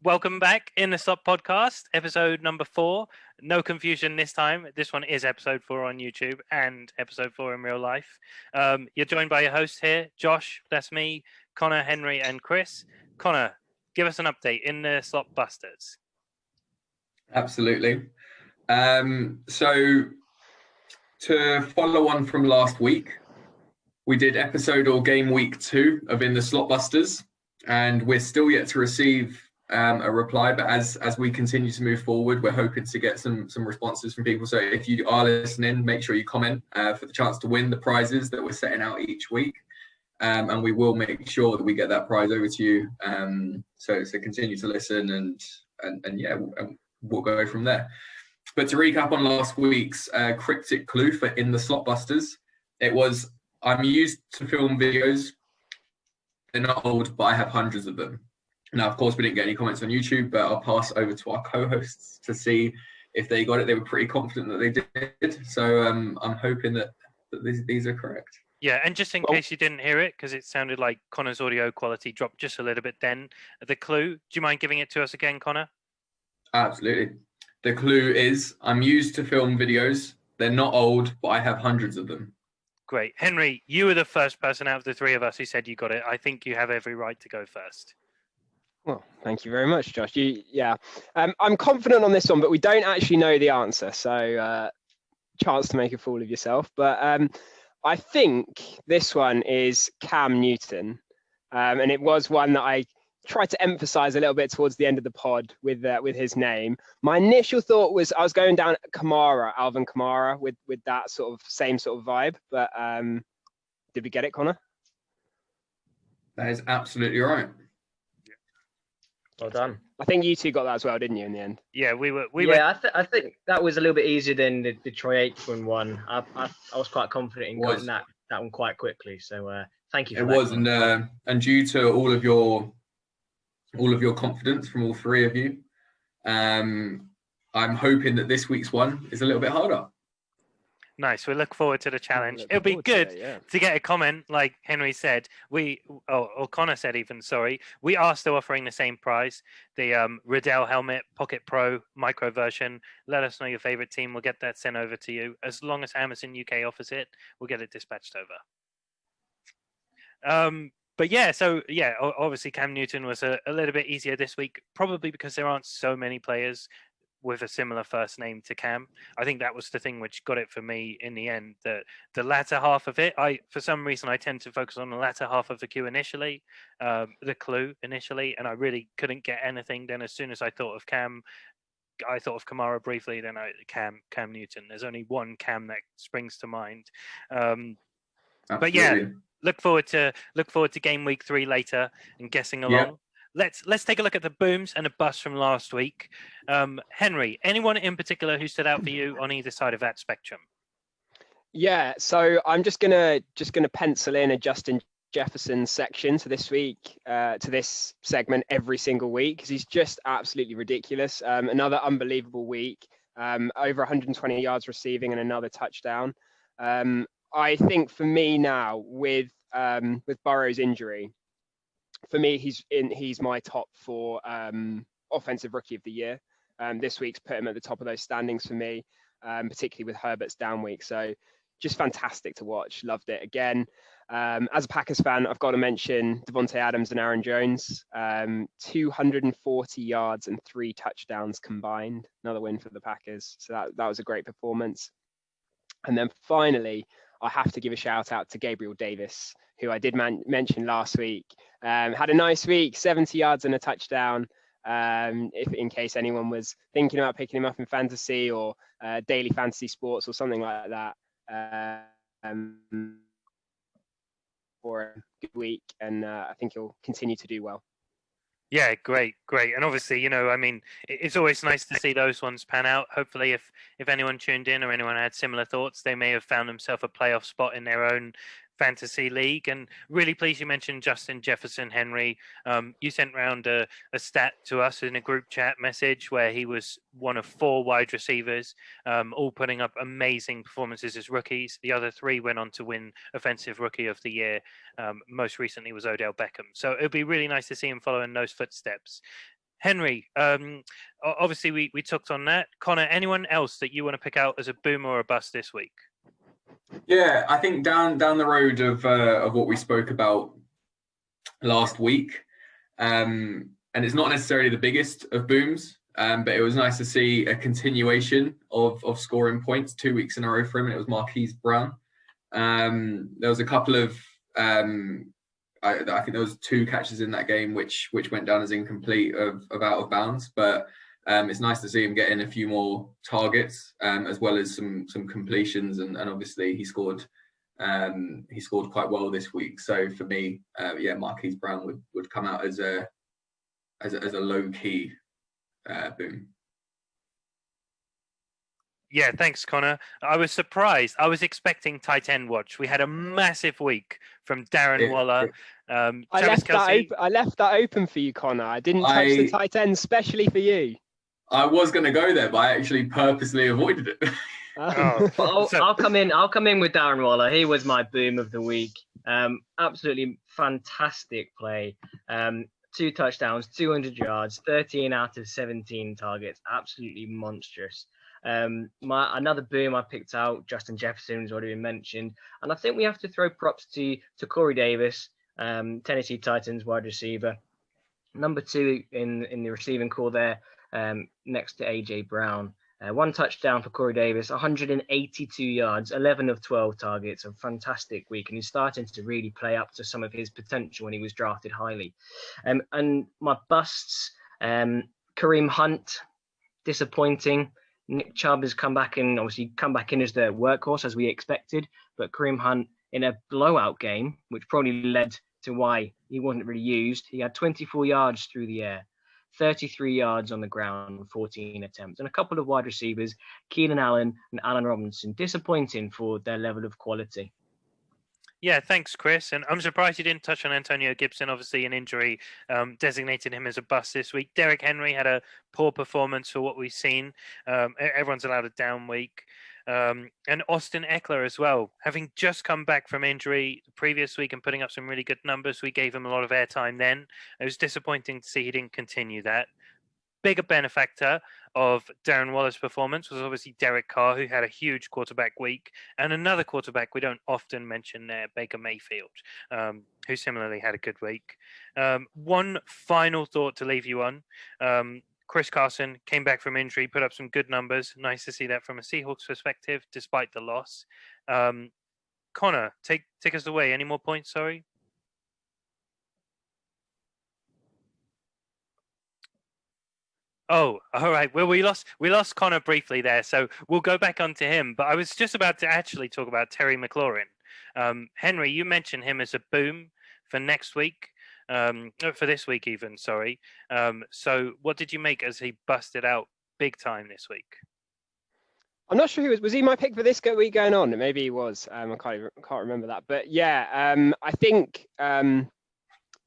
Welcome back in the Slot Podcast, episode number 4. No confusion this time. This one is episode 4 on YouTube and episode 4 in real life. You're joined by your hosts here, Josh, that's me, Connor, Henry, and Chris. Connor, give us an update in the Slot Busters. Absolutely. So to follow on from last week, we did episode or game week 2 of In the Slot Busters, and we're still yet to receive a reply. But as we continue to move forward, we're hoping to get some responses from people. So if you are listening, make sure you comment for the chance to win the prizes that we're setting out each week. And we will make sure that we get that prize over to you. So continue to listen and we'll go from there. But to recap on last week's cryptic clue for In the Slot Busters, it was, I'm used to film videos. They're not old, but I have hundreds of them. Now, of course, we didn't get any comments on YouTube, but I'll pass over to our co-hosts to see if they got it. They were pretty confident that they did. So I'm hoping that these are correct. Yeah, and just in case you didn't hear it, because it sounded like Connor's audio quality dropped just a little bit then, the clue, do you mind giving it to us again, Connor? Absolutely. The clue is, I'm used to film videos. They're not old, but I have hundreds of them. Great. Henry, you were the first person out of the three of us who said you got it. I think you have every right to go first. Well, thank you very much, Josh. I'm confident on this one, but we don't actually know the answer. So chance to make a fool of yourself. But I think this one is Cam Newton. And it was one that I tried to emphasize a little bit towards the end of the pod with his name. My initial thought was I was going down Alvin Kamara with that same sort of vibe. But did we get it, Connor? That is absolutely right. Well done. I think you two got that as well, didn't you, in the end? Yeah, we were. I think that was a little bit easier than the Troy Aikman one. I was quite confident in getting that one quite quickly. So thank you for that. It was, and due to all of your confidence from all three of you, I'm hoping that this week's one is a little bit harder. Nice. We look forward to the challenge. It'll be good to get a comment, like Henry said. Or Connor said even, sorry. We are still offering the same prize, the Riddell Helmet Pocket Pro Micro version. Let us know your favorite team. We'll get that sent over to you. As long as Amazon UK offers it, we'll get it dispatched over. But obviously Cam Newton was a little bit easier this week, probably because there aren't so many players with a similar first name to Cam. I think that was the thing which got it for me in the end. The latter half of it, for some reason I tend to focus on the latter half of the clue initially, the clue initially, and I really couldn't get anything. Then as soon as I thought of Cam, I thought of Kamara briefly. Then Cam Newton. There's only one Cam that springs to mind. But yeah, look forward to game week 3 later and guessing along. Yeah. Let's take a look at the booms and the busts from last week. Henry, anyone in particular who stood out for you on either side of that spectrum? Yeah, so I'm just gonna pencil in a Justin Jefferson section to this week, to this segment every single week, because he's just absolutely ridiculous. Another unbelievable week, over 120 yards receiving and another touchdown. I think for me now with Burrow's injury, for me, he's my top 4 offensive rookie of the year. This week's put him at the top of those standings for me, particularly with Herbert's down week. So just fantastic to watch. Loved it again. As a Packers fan, I've got to mention Devontae Adams and Aaron Jones. 240 yards and 3 touchdowns combined. Another win for the Packers. So that was a great performance. And then finally, I have to give a shout out to Gabriel Davis, who I did mention last week. Had a nice week, 70 yards and a touchdown. If in case anyone was thinking about picking him up in fantasy or daily fantasy sports or something like that. For a good week, and I think he'll continue to do well. Yeah, great. And obviously, it's always nice to see those ones pan out. Hopefully, if anyone tuned in or anyone had similar thoughts, they may have found themselves a playoff spot in their own fantasy league. And really pleased you mentioned Justin Jefferson, Henry. You sent round a stat to us in a group chat message where he was one of 4 wide receivers, all putting up amazing performances as rookies. The other 3 went on to win Offensive Rookie of the Year. Most recently was Odell Beckham. So it'd be really nice to see him following those footsteps. Henry, obviously we talked on that. Connor, anyone else that you want to pick out as a boom or a bust this week? Yeah, I think down the road of what we spoke about last week, and it's not necessarily the biggest of booms, but it was nice to see a continuation of scoring points 2 weeks in a row for him, and it was Marquise Brown. There was a couple of I think there was 2 catches in that game which went down as incomplete of out of bounds, but it's nice to see him getting a few more targets, as well as some completions, and obviously he scored quite well this week. So for me, Marquise Brown would come out as a low key boom. Yeah, thanks, Connor. I was surprised. I was expecting tight end watch. We had a massive week from Darren Waller. I left that open for you, Connor. I didn't touch the tight end, especially for you. I was going to go there, but I actually purposely avoided it. I'll come in with Darren Waller. He was my boom of the week. Absolutely fantastic play. 2 touchdowns, 200 yards, 13 out of 17 targets. Absolutely monstrous. Another boom I picked out, Justin Jefferson has already been mentioned, and I think we have to throw props to Corey Davis, Tennessee Titans wide receiver, number 2 in the receiving core there, next to AJ Brown. 1 touchdown for Corey Davis, 182 yards, 11 of 12 targets. A fantastic week, and he's starting to really play up to some of his potential when he was drafted highly. And my busts, Kareem Hunt, disappointing. Nick Chubb has come back in as the workhorse as we expected, but Kareem Hunt in a blowout game, which probably led to why he wasn't really used. He had 24 yards through the air, 33 yards on the ground, 14 attempts, and a couple of wide receivers, Keenan Allen and Allen Robinson, disappointing for their level of quality. Yeah, thanks, Chris. And I'm surprised you didn't touch on Antonio Gibson. Obviously, an injury designated him as a bust this week. Derrick Henry had a poor performance for what we've seen. Everyone's allowed a down week. And Austin Eckler as well, having just come back from injury the previous week and putting up some really good numbers. We gave him a lot of airtime then. It was disappointing to see he didn't continue that. Bigger benefactor of Darren Waller's performance was obviously Derek Carr, who had a huge quarterback week, and another quarterback we don't often mention there, Baker Mayfield, who similarly had a good week. One final thought to leave you on. Chris Carson came back from injury, put up some good numbers. Nice to see that from a Seahawks perspective, despite the loss. Connor, take us away. Any more points? Sorry. Oh, all right. Well, we lost Connor briefly there, so we'll go back onto him. But I was just about to actually talk about Terry McLaurin. Henry, you mentioned him as a boom for next week, for this week even. Sorry. So, what did you make as he busted out big time this week? I'm not sure was he my pick for this week going on? Maybe he was. I can't remember that. But yeah, I think.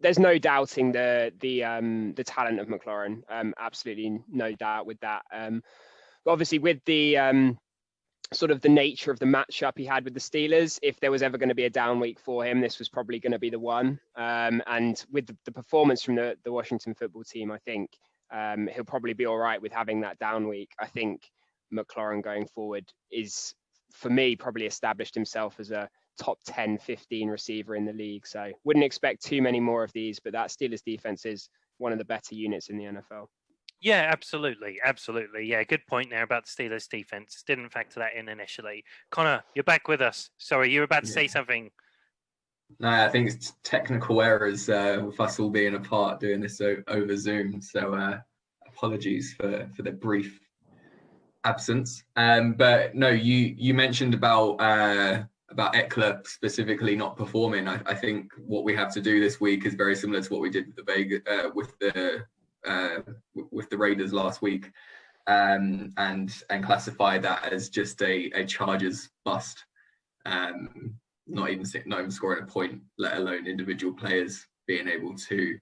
There's no doubting the talent of McLaurin. Absolutely no doubt with that. But obviously with the sort of the nature of the matchup he had with the Steelers, if there was ever going to be a down week for him, this was probably going to be the one. And with the performance from the Washington football team, I think he'll probably be all right with having that down week. I think McLaurin going forward is, for me, probably established himself as a top 10, 15 receiver in the league. So wouldn't expect too many more of these, but that Steelers defense is one of the better units in the NFL. Yeah, absolutely. Yeah, good point there about the Steelers defense. Didn't factor that in initially. Connor, you're back with us. Sorry, you were about to say something. No, I think it's technical errors with us all being apart doing this over Zoom. So apologies for the brief absence. But no, you mentioned about Eckler specifically not performing. I think what we have to do this week is very similar to what we did with the Raiders last week, and classify that as just a Chargers bust. Not even scoring a point, let alone individual players being able to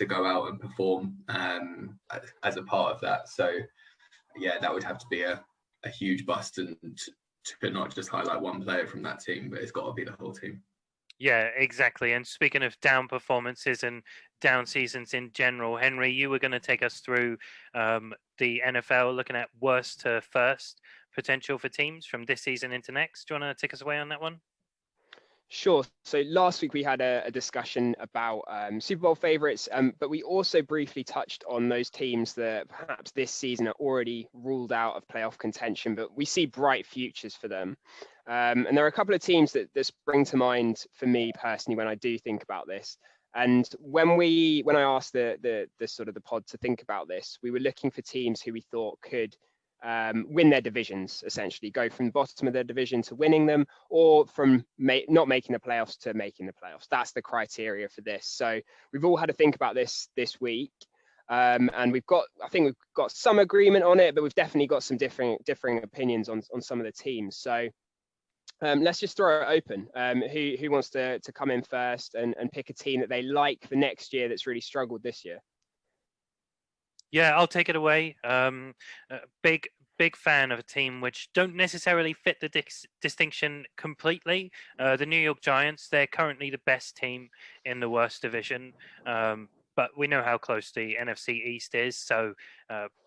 go out and perform as a part of that. So yeah, that would have to be a huge bust, and to not just highlight one player from that team, but it's got to be the whole team. Yeah, exactly. And speaking of down performances and down seasons in general, Henry, you were going to take us through the NFL, looking at worst to first potential for teams from this season into next. Do you want to take us away on that one? Sure. So last week we had a discussion about Super Bowl favorites, but we also briefly touched on those teams that perhaps this season are already ruled out of playoff contention, but we see bright futures for them. And there are a couple of teams that spring to mind for me personally when I do think about this. And when I asked the sort of the pod to think about this, we were looking for teams who we thought could win their divisions, essentially go from the bottom of their division to winning them, or from not making the playoffs to making the playoffs. That's the criteria for this. So we've all had to think about this week, and I think we've got some agreement on it, but we've definitely got some differing opinions on some of the teams. So let's just throw it open. Who wants to come in first and pick a team that they like for next year that's really struggled this year? Yeah, I'll take it away. Big fan of a team which don't necessarily fit the distinction completely. The New York Giants, they're currently the best team in the worst division. But we know how close the NFC East is. So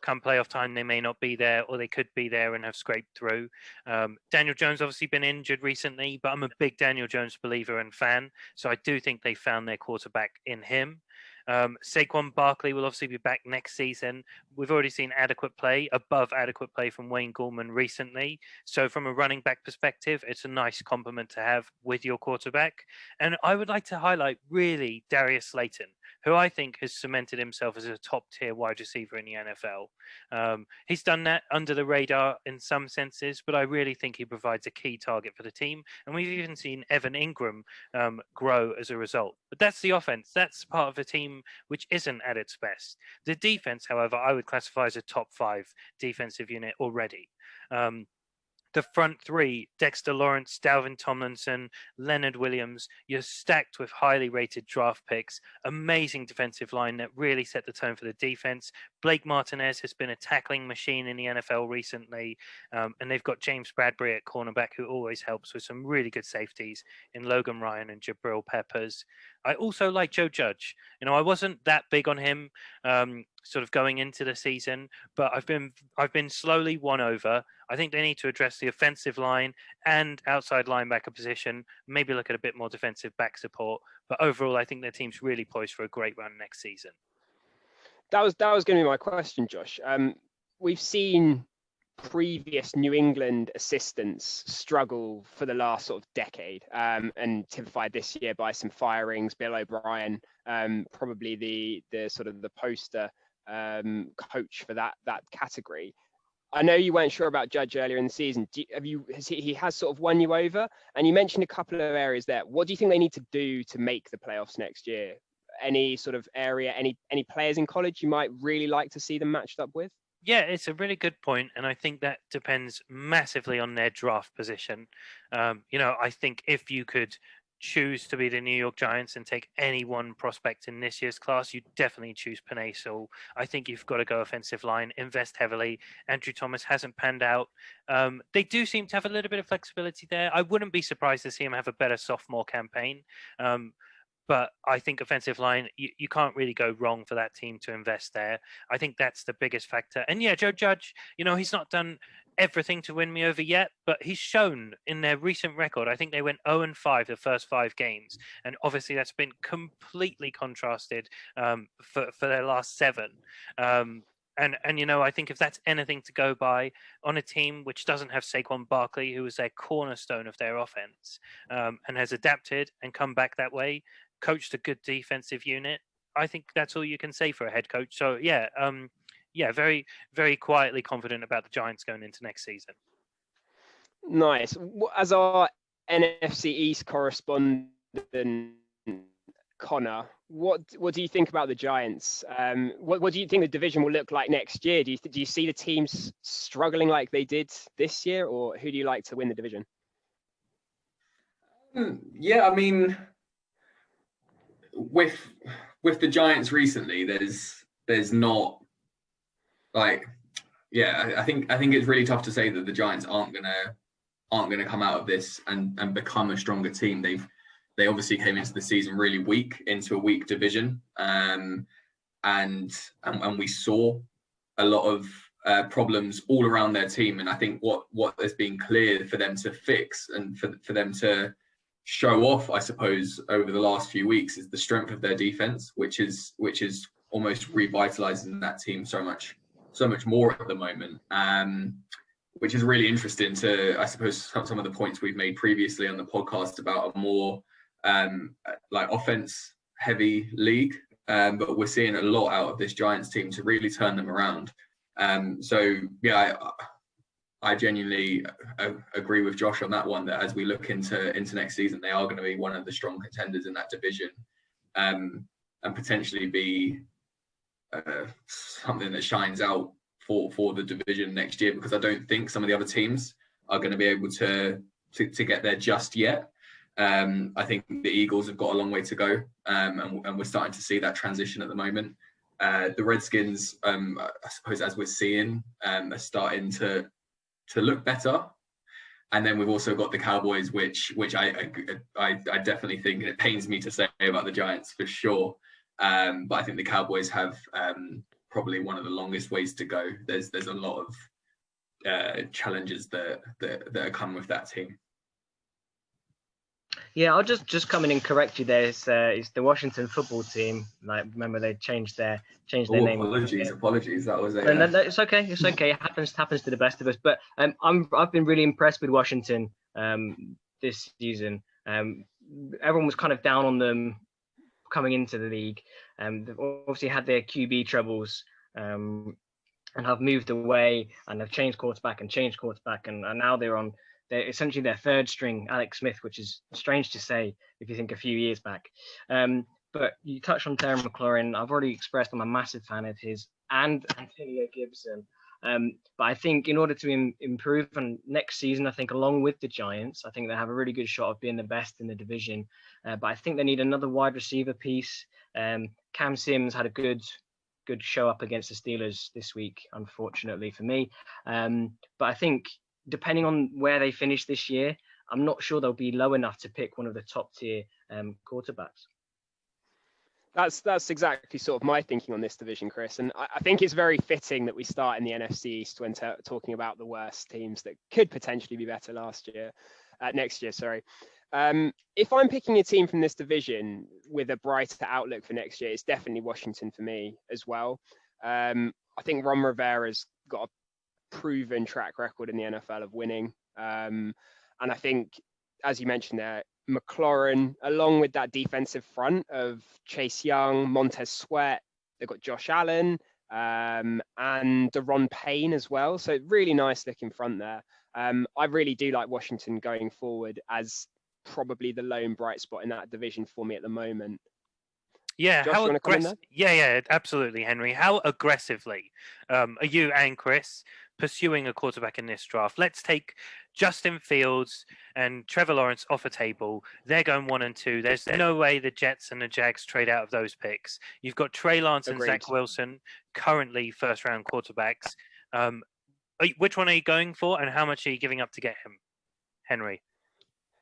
come playoff time, they may not be there, or they could be there and have scraped through. Daniel Jones obviously been injured recently, but I'm a big Daniel Jones believer and fan. So I do think they found their quarterback in him. Saquon Barkley will obviously be back next season. We've already seen above adequate play from Wayne Gallman recently. So from a running back perspective, it's a nice compliment to have with your quarterback. And I would like to highlight really Darius Slayton, who I think has cemented himself as a top tier wide receiver in the NFL. He's done that under the radar in some senses, but I really think he provides a key target for the team. And we've even seen Evan Ingram grow as a result. But that's the offense. That's part of a team which isn't at its best. The defense, however, I would classify as a top 5 defensive unit already. The front three, Dexter Lawrence, Dalvin Tomlinson, Leonard Williams, you're stacked with highly rated draft picks, amazing defensive line that really set the tone for the defense. Blake Martinez has been a tackling machine in the NFL recently, and they've got James Bradbury at cornerback, who always helps with some really good safeties in Logan Ryan and Jabril Peppers. I also like Joe Judge. I wasn't that big on him sort of going into the season, but I've been slowly won over. I think they need to address the offensive line and outside linebacker position, maybe look at a bit more defensive back support. But overall, I think their team's really poised for a great run next season. That was going to be my question, Josh. We've seen previous New England assistants struggle for the last sort of decade, and typified this year by some firings. Bill O'Brien, probably the sort of the poster coach for that category. I know you weren't sure about Judge earlier in the season. He has sort of won you over? And you mentioned a couple of areas there. What do you think they need to do to make the playoffs next year? Any sort of area, any players in college you might really like to see them matched up with? Yeah, it's a really good point, and I think that depends massively on their draft position. I think if you could choose to be the New York Giants and take any one prospect in this year's class, you definitely choose Penei Sewell. I think you've got to go offensive line, invest heavily. Andrew Thomas hasn't panned out. They do seem to have a little bit of flexibility there. I wouldn't be surprised to see him have a better sophomore campaign. But I think offensive line, you can't really go wrong for that team to invest there. I think that's the biggest factor. And yeah, Joe Judge, he's not done everything to win me over yet, but he's shown in their recent record. I think they went 0-5 the first 5 games. And obviously that's been completely contrasted for their last 7. And I think if that's anything to go by on a team which doesn't have Saquon Barkley, who was their cornerstone of their offense, and has adapted and come back that way, coached a good defensive unit, I think that's all you can say for a head coach. So very, very quietly confident about the Giants going into next season. Nice. As our NFC East correspondent, Connor, what do you think about the Giants? What do you think the division will look like next year? Do you see the teams struggling like they did this year, or who do you like to win the division? Yeah, I mean, with the Giants recently, there's not I think it's really tough to say that the Giants aren't gonna come out of this and become a stronger team. they obviously came into the season really weak, into a weak division, and we saw a lot of problems all around their team. And I think what has been clear for them to fix and for them to show off, I suppose, over the last few weeks is the strength of their defense, which is almost revitalizing that team so much more at the moment. Which is really interesting to, I suppose, some of the points we've made previously on the podcast about a more like offense heavy league. But we're seeing a lot out of this Giants team to really turn them around. So yeah, I genuinely agree with Josh on that one, that as we look into next season, they are going to be one of the strong contenders in that division, and potentially be something that shines out for the division next year, because I don't think some of the other teams are going to be able to get there just yet. I think the Eagles have got a long way to go, and we're starting to see that transition at the moment. The Redskins, I suppose, as we're seeing, are starting to look better. And then we've also got the Cowboys, which I definitely think, and it pains me to say about the Giants for sure, but I think the Cowboys have probably one of the longest ways to go. There's a lot of challenges that are coming with that team. Yeah, I'll just come in and correct you there. It's the Washington football team. Like, remember they changed their name. Apologies. That was it's okay. It's okay. It happens to the best of us. But I've been really impressed with Washington this season. Everyone was kind of down on them coming into the league. They've obviously had their QB troubles, and have moved away and have changed quarterback, and now they're essentially their third string, Alex Smith, which is strange to say if you think a few years back. But you touched on Terry McLaurin. I've already expressed I'm a massive fan of his, and Antonio Gibson. But I think in order to improve, and next season, I think along with the Giants, I think they have a really good shot of being the best in the division. But I think they need another wide receiver piece. Cam Sims had a good show up against the Steelers this week, unfortunately for me. But I think depending on where they finish this year, I'm not sure they'll be low enough to pick one of the top tier quarterbacks. That's exactly sort of my thinking on this division, Chris. And I think it's very fitting that we start in the NFC East when talking about the worst teams that could potentially be better next year. If I'm picking a team from this division with a brighter outlook for next year, it's definitely Washington for me as well. I think Ron Rivera's got a proven track record in the NFL of winning. And I think, as you mentioned there, McLaurin, along with that defensive front of Chase Young, Montez Sweat, they've got Josh Allen, and Deron Payne as well. So really nice looking front there. I really do like Washington going forward as probably the lone bright spot in that division for me at the moment. Yeah, Josh, how aggressive? Yeah, absolutely, Henry. How aggressively are you and Chris pursuing a quarterback in this draft? Let's take Justin Fields and Trevor Lawrence off a table. They're going 1 and 2. There's no way the Jets and the Jags trade out of those picks. You've got Trey Lance and Zach Wilson, currently first-round quarterbacks. Which one are you going for, and how much are you giving up to get him, Henry?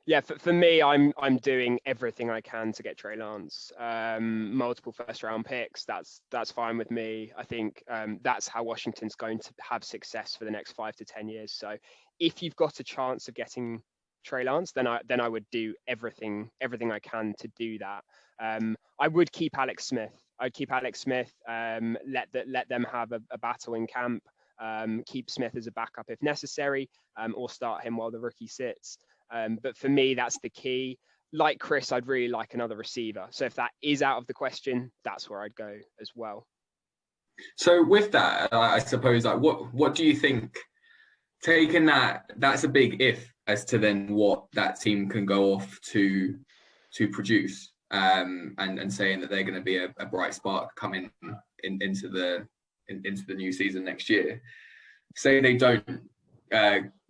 Yeah, for me, I'm doing everything I can to get Trey Lance. Multiple first-round picks, that's fine with me. I think that's how Washington's going to have success for the next 5 to 10 years. So if you've got a chance of getting Trey Lance, then I would do everything I can to do that. I would keep Alex Smith. I'd keep Alex Smith. Let them have a battle in camp. Keep Smith as a backup if necessary, or start him while the rookie sits. But for me, that's the key. Like Chris, I'd really like another receiver. So if that is out of the question, that's where I'd go as well. So with that, I suppose, like, what do you think? Taking that's a big if as to then what that team can go off to produce, and saying that they're going to be a bright spark coming into the new season next year. Say they don't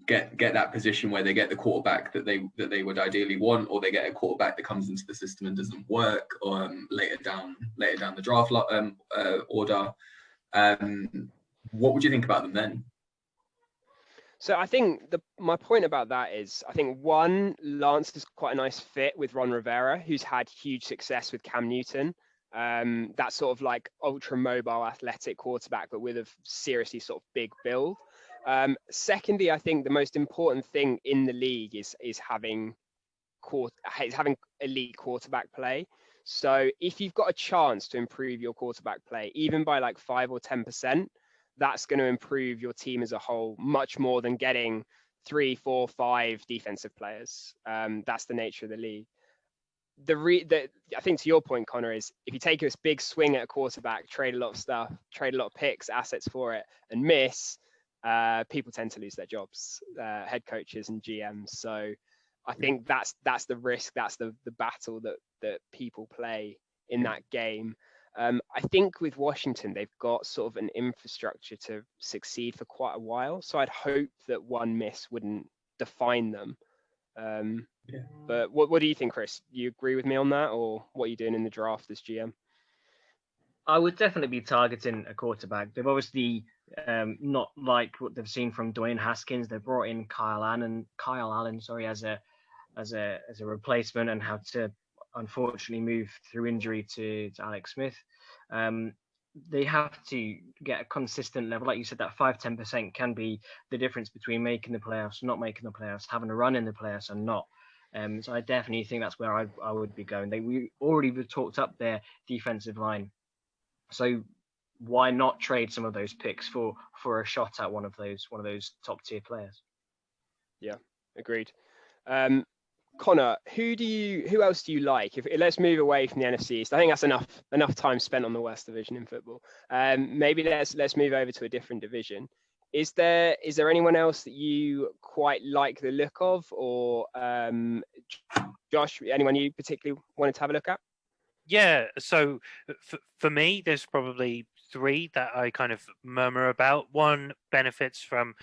get that position where they get the quarterback that they would ideally want, or they get a quarterback that comes into the system and doesn't work, or later down the draft order. What would you think about them then? So I think my point about that is, I think one, Lance is quite a nice fit with Ron Rivera, who's had huge success with Cam Newton. That sort of like ultra mobile athletic quarterback, but with a seriously sort of big build. Secondly, I think the most important thing in the league is having elite quarterback play. So if you've got a chance to improve your quarterback play, even by like 5 or 10%, that's going to improve your team as a whole much more than getting 3, 4, 5 defensive players. That's the nature of the league. I think to your point, Connor, is if you take this big swing at a quarterback, trade a lot of stuff, trade a lot of picks, assets for it, and miss, people tend to lose their jobs, head coaches and GMs. So I think that's the risk, that's the battle that people play in that game. I think with Washington, they've got sort of an infrastructure to succeed for quite a while. So I'd hope that one miss wouldn't define them. But what do you think, Chris? You agree with me on that, or what are you doing in the draft as GM? I would definitely be targeting a quarterback. They've obviously not liked what they've seen from Dwayne Haskins. They brought in Kyle Allen, as a replacement, and had to unfortunately move through injury to Alex Smith. They have to get a consistent level. Like you said, that 5-10% can be the difference between making the playoffs, not making the playoffs, having a run in the playoffs and not. So I definitely think that's where I would be going. We already talked up their defensive line. So why not trade some of those picks for a shot at one of those top tier players? Yeah, agreed. Connor, who else do you like? Let's move away from the NFC East. I think that's enough time spent on the West Division in football. Maybe let's move over to a different division. Is there anyone else that you quite like the look of, or Josh, anyone you particularly wanted to have a look at? Yeah, so for me, there's probably 3 that I kind of murmur about. One benefits from,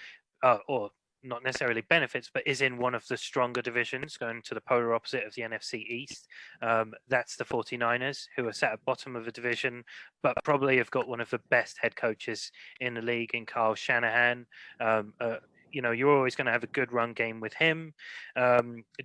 or not necessarily benefits, but is in one of the stronger divisions, going to the polar opposite of the NFC East. That's the 49ers, who are sat at bottom of the division, but probably have got one of the best head coaches in the league in Kyle Shanahan. You're always going to have a good run game with him.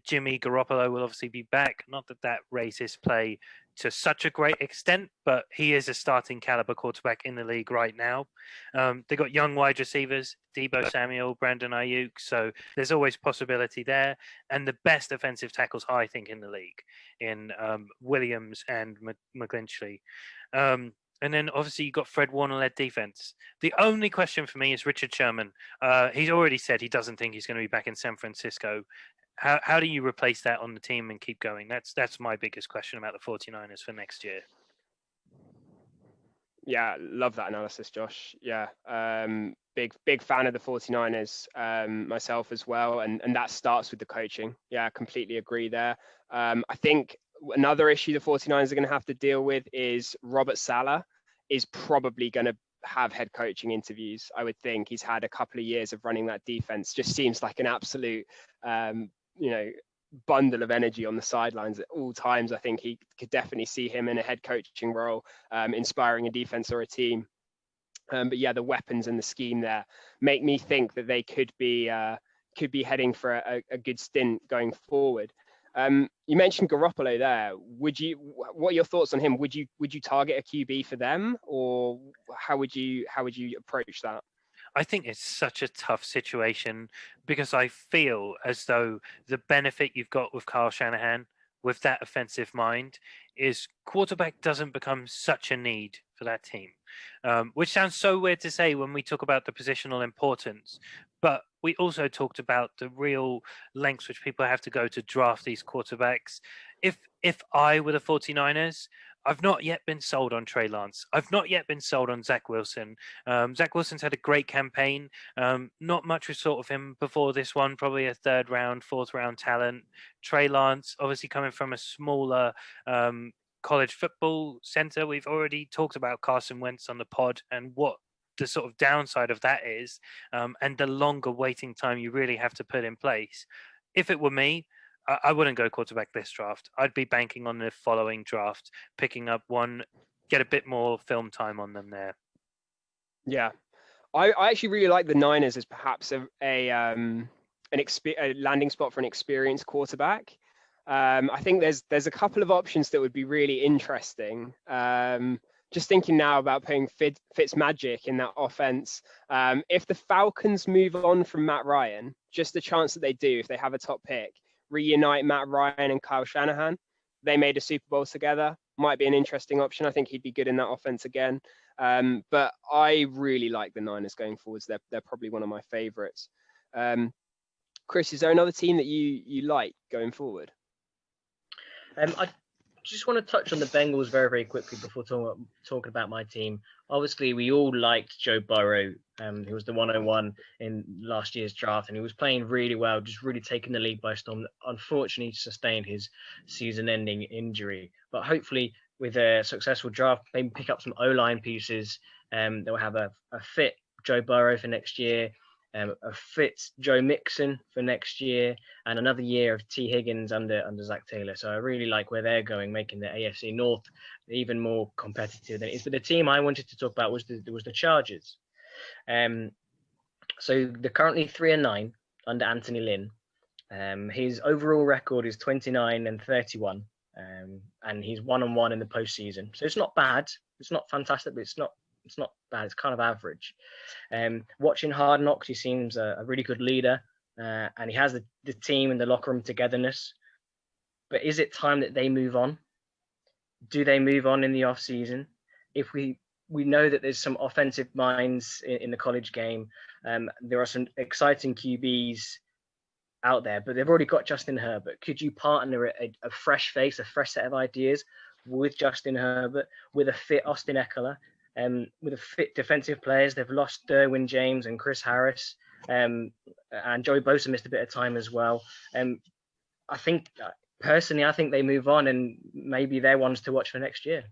Jimmy Garoppolo will obviously be back. Not that raises play to such a great extent, but he is a starting caliber quarterback in the league right now. They got young wide receivers, Deebo Samuel, Brandon Ayuk, so there's always possibility there. And the best offensive tackles, I think, in the league, in Williams and McGlinchey. And then obviously you've got Fred Warner-led defense. The only question for me is Richard Sherman. He's already said he doesn't think he's going to be back in San Francisco. How do you replace that on the team and keep going? That's my biggest question about the 49ers for next year. Yeah, love that analysis, Josh. Yeah, big fan of the 49ers myself as well. And that starts with the coaching. Yeah, I completely agree there. I think another issue the 49ers are going to have to deal with is Robert Saleh is probably going to have head coaching interviews. I would think he's had a couple of years of running that defense. Just seems like an absolute, bundle of energy on the sidelines at all times. I think he could definitely see him in a head coaching role, inspiring a defense or a team. But yeah, the weapons and the scheme there make me think that they could be heading for a good stint going forward. You mentioned Garoppolo there. What are your thoughts on him? Would you target a QB for them, or how would you approach that? I think it's such a tough situation because I feel as though the benefit you've got with Kyle Shanahan, with that offensive mind, is quarterback doesn't become such a need for that team, which sounds so weird to say when we talk about the positional importance. But we also talked about the real lengths which people have to go to draft these quarterbacks. If I were the 49ers, I've not yet been sold on Trey Lance. I've not yet been sold on Zach Wilson. Zach Wilson's had a great campaign. Not much was thought of him before this one, probably a 3rd round, 4th round talent. Trey Lance, obviously coming from a smaller college football center. We've already talked about Carson Wentz on the pod and what the sort of downside of that is, and the longer waiting time you really have to put in place. If it were me, I wouldn't go quarterback this draft. I'd be banking on the following draft, picking up one, get a bit more film time on them there. Yeah, I actually really like the Niners as perhaps a landing spot for an experienced quarterback. I think there's a couple of options that would be really interesting. Just thinking now about putting Fitzmagic in that offense. If the Falcons move on from Matt Ryan, just the chance that they do, if they have a top pick, reunite Matt Ryan and Kyle Shanahan. They made a Super Bowl together. Might be an interesting option. I think he'd be good in that offense again. But I really like the Niners going forwards. They're probably one of my favorites. Chris, is there another team that you like going forward? I just want to touch on the Bengals very, very quickly before talking about my team. Obviously, we all liked Joe Burrow. He was the 101 in last year's draft, and he was playing really well, just really taking the league by storm. Unfortunately, he sustained his season-ending injury. But hopefully, with a successful draft, maybe pick up some O-line pieces that will have a fit Joe Burrow for next year, a fit Joe Mixon for next year, and another year of T. Higgins under Zach Taylor. So I really like where they're going, making the AFC North even more competitive than it is. But the team I wanted to talk about was the Chargers. So they're currently 3-9 under Anthony Lynn. His overall record is 29-31, and he's 1-1 in the postseason. So it's not bad. It's not fantastic, but it's not bad. It's kind of average. Watching Hard Knocks, he seems a really good leader, and he has the team and the locker room togetherness. But is it time that they move on? Do they move on in the off season? If we know that there's some offensive minds in the college game, there are some exciting QBs out there, but they've already got Justin Herbert. Could you partner a fresh face, a fresh set of ideas with Justin Herbert, with a fit Austin Eckler? With a fit defensive players, they've lost Derwin James and Chris Harris, and Joey Bosa missed a bit of time as well. I think they move on, and maybe they're ones to watch for next year.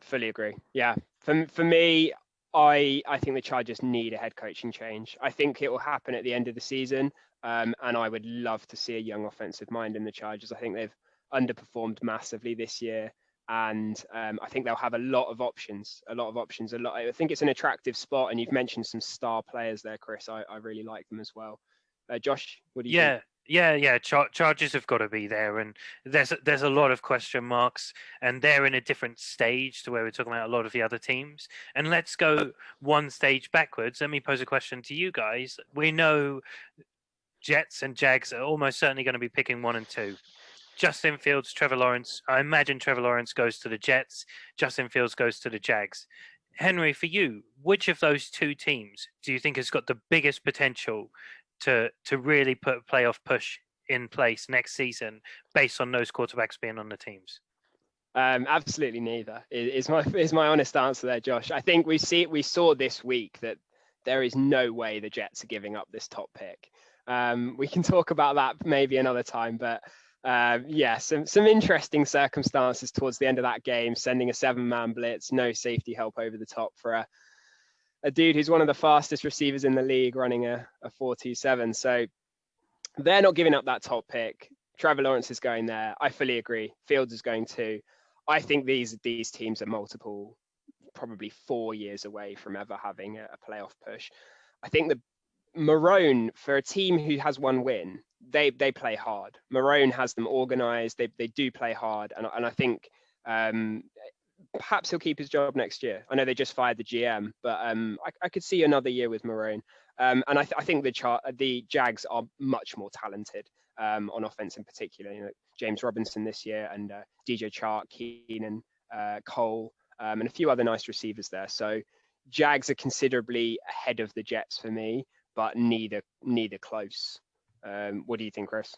Fully agree. Yeah, for me, I think the Chargers need a head coaching change. I think it will happen at the end of the season, and I would love to see a young offensive mind in the Chargers. I think they've underperformed massively this year. And I think they'll have a lot of options. I think it's an attractive spot. And you've mentioned some star players there, Chris. I really like them as well. Josh, what do you think? Yeah. Chargers have got to be there, and there's a lot of question marks, and they're in a different stage to where we're talking about a lot of the other teams. And let's go one stage backwards. Let me pose a question to you guys. We know Jets and Jags are almost certainly going to be picking 1 and 2. Justin Fields, Trevor Lawrence. I imagine Trevor Lawrence goes to the Jets. Justin Fields goes to the Jags. Henry, for you, which of those two teams do you think has got the biggest potential to really put a playoff push in place next season based on those quarterbacks being on the teams? Absolutely neither is my honest answer there, Josh. I think we saw this week that there is no way the Jets are giving up this top pick. We can talk about that maybe another time, but some interesting circumstances towards the end of that game, sending a 7-man blitz, no safety help over the top for a dude who's one of the fastest receivers in the league, running a 4.27. So they're not giving up that top pick. Trevor Lawrence is going there. I fully agree. Fields is going too. I think these teams are probably 4 years away from ever having a playoff push. I think the Marrone, for a team who has one win, they play hard. Marrone has them organized. They do play hard, and I think perhaps he'll keep his job next year. I know they just fired the GM, but I could see another year with Marrone. And I think the Jags are much more talented on offense in particular. You know, James Robinson this year, and DJ Chark, Keenan, Cole, and a few other nice receivers there. So Jags are considerably ahead of the Jets for me, but neither close. What do you think, Chris?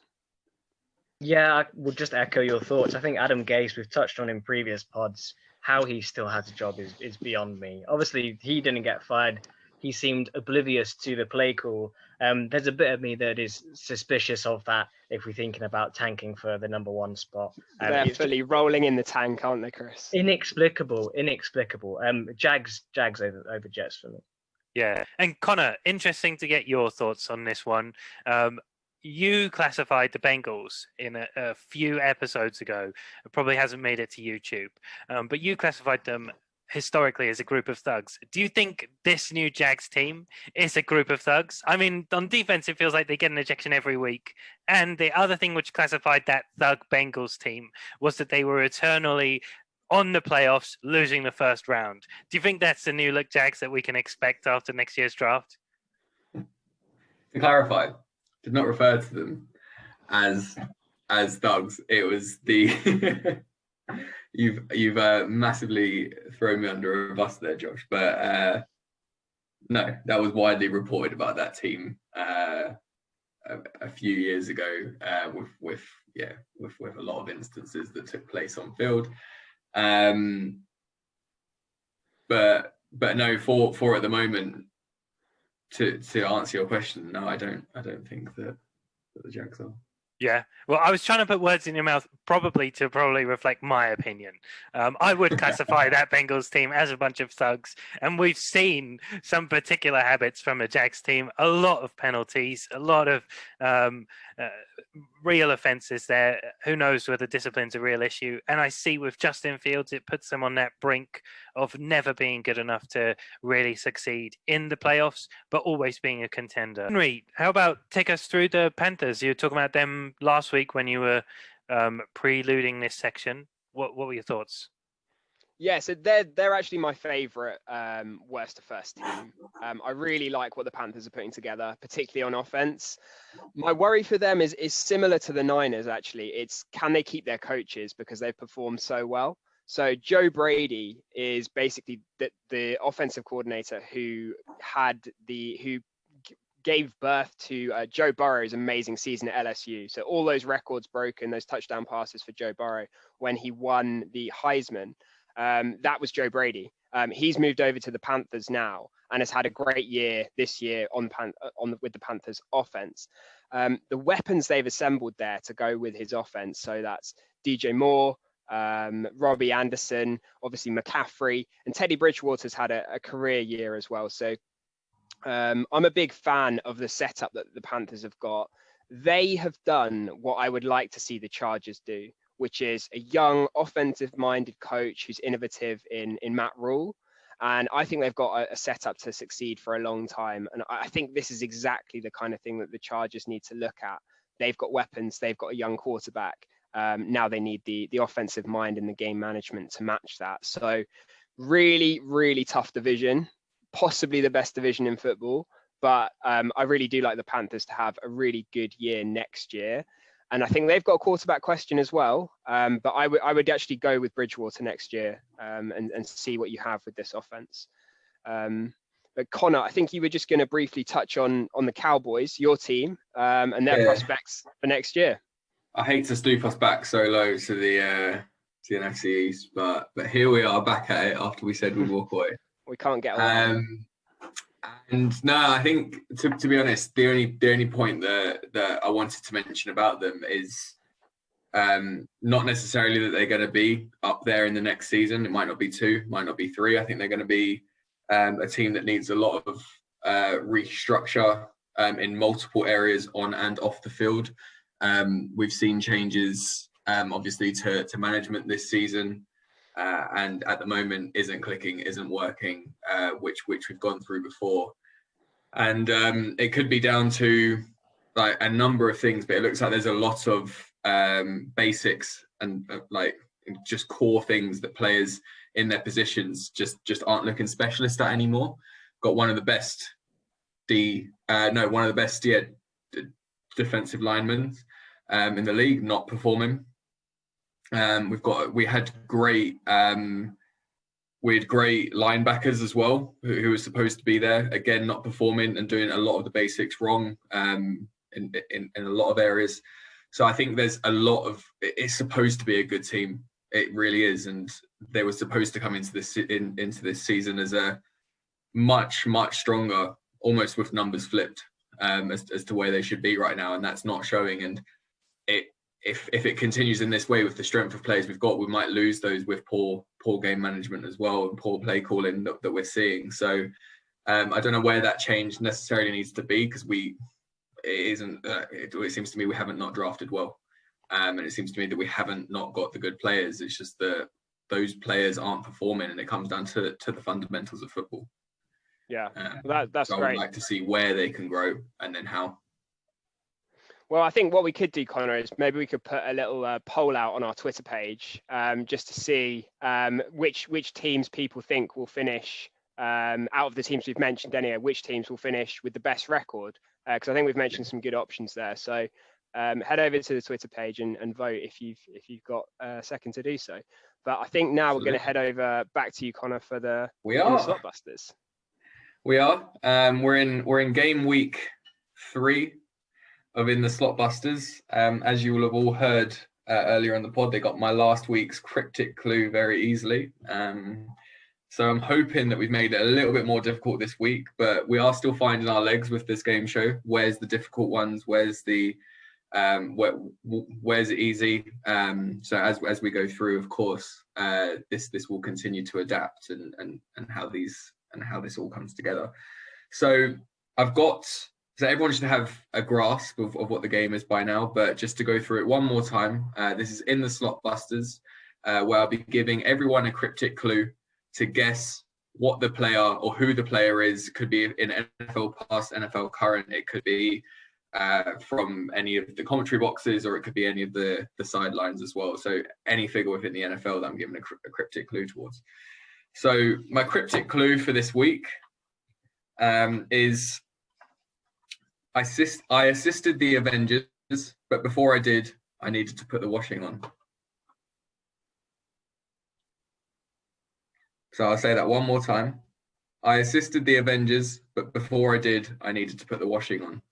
Yeah, I would just echo your thoughts. I think Adam Gase, we've touched on in previous pods, how he still has a job is beyond me. Obviously, he didn't get fired. He seemed oblivious to the play call. There's a bit of me that is suspicious of that if we're thinking about tanking for the number 1 spot. They're fully rolling in the tank, aren't they, Chris? Inexplicable. Jags over Jets for me. Yeah. And Connor, interesting to get your thoughts on this one. You classified the Bengals in a few episodes ago. It probably hasn't made it to YouTube. But you classified them historically as a group of thugs. Do you think this new Jags team is a group of thugs? I mean, on defense, it feels like they get an ejection every week. And the other thing which classified that thug Bengals team was that they were eternally on the playoffs, losing the first round. Do you think that's the new look Jags that we can expect after next year's draft? To clarify, did not refer to them as thugs. It was the you've massively thrown me under a bus there, Josh. But no, that was widely reported about that team a few years ago, with a lot of instances that took place on field. But no, for at the moment, to answer your question, no, I don't think that the Jags are. Yeah, well, I was trying to put words in your mouth, probably reflect my opinion. I would classify that Bengals team as a bunch of thugs, and we've seen some particular habits from the Jags team. A lot of penalties, a lot of real offenses there. Who knows whether discipline's a real issue? And I see with Justin Fields, it puts them on that brink of never being good enough to really succeed in the playoffs, but always being a contender. Henry, how about take us through the Panthers? You were talking about them last week when you were preluding this section. What were your thoughts? Yeah, so they're actually my favourite worst to first team. I really like what the Panthers are putting together, particularly on offense. My worry for them is similar to the Niners, actually. It's can they keep their coaches because they've performed so well. So Joe Brady is basically the offensive coordinator who gave birth to Joe Burrow's amazing season at LSU. So all those records broken, those touchdown passes for Joe Burrow when he won the Heisman. That was Joe Brady. He's moved over to the Panthers now and has had a great year this year with the Panthers offense. The weapons they've assembled there to go with his offense. So that's DJ Moore, Robbie Anderson, obviously McCaffrey, and Teddy Bridgewater's had a career year as well. So I'm a big fan of the setup that the Panthers have got. They have done what I would like to see the Chargers do, which is a young, offensive-minded coach who's innovative in Matt Rule. And I think they've got a setup to succeed for a long time. And I think this is exactly the kind of thing that the Chargers need to look at. They've got weapons. They've got a young quarterback. Now they need the offensive mind and the game management to match that. So really, really tough division, possibly the best division in football. But I really do like the Panthers to have a really good year next year. And I think they've got a quarterback question as well. But I would actually go with Bridgewater next year and see what you have with this offense. But Connor, I think you were just going to briefly touch on the Cowboys, your team, and their prospects for next year. I hate to stoop us back so low to the NFC East, but here we are back at it after we said we'd walk away. We can't get away. And no, I think to be honest, the only point that I wanted to mention about them is not necessarily that they're going to be up there in the next season. It might not be 2, might not be 3. I think they're going to be a team that needs a lot of restructure in multiple areas on and off the field. We've seen changes, obviously, to management this season. And at the moment isn't clicking, isn't working, which we've gone through before. And it could be down to like a number of things, but it looks like there's a lot of basics and like just core things that players in their positions just aren't looking specialist at anymore. Got one of the best defensive linemen in the league not performing. We had great linebackers as well who were supposed to be there, again not performing and doing a lot of the basics wrong in a lot of areas. So I think there's a lot of, it's supposed to be a good team, it really is, and they were supposed to come into this season as a much stronger, almost with numbers flipped, as to where they should be right now, and that's not showing. And if it continues in this way with the strength of players we've got, we might lose those with poor game management as well and poor play calling that we're seeing. So I don't know where that change necessarily needs to be, because it seems to me we haven't not drafted well, and it seems to me that we haven't not got the good players. It's just that those players aren't performing, and it comes down to the fundamentals of football. Yeah, that's so great. I would like to see where they can grow and then how. Well, I think what we could do, Connor, is maybe we could put a little poll out on our Twitter page, just to see which teams people think will finish out of the teams we've mentioned anyway, which teams will finish with the best record, because I think we've mentioned some good options there. So head over to the Twitter page and vote if you've got a second to do so. But I think now we're going to head over back to you, Connor, for the Slot Busters. We are. We're in game week 3 of In the Slot Busters. As you will have all heard earlier in the pod, they got my last week's cryptic clue very easily. So I'm hoping that we've made it a little bit more difficult this week, but we are still finding our legs with this game show. Where's the difficult ones? Where's the where's it easy? So as we go through, of course, this will continue to adapt and how this all comes together. So so everyone should have a grasp of what the game is by now, but just to go through it one more time, this is In the Slot Busters, where I'll be giving everyone a cryptic clue to guess what the player or who the player is. Could be in NFL past, NFL current, it could be from any of the commentary boxes, or it could be any of the sidelines as well. So any figure within the NFL that I'm giving a cryptic clue towards. So my cryptic clue for this week is I assisted the Avengers, but before I did, I needed to put the washing on. So I'll say that one more time. I assisted the Avengers, but before I did, I needed to put the washing on.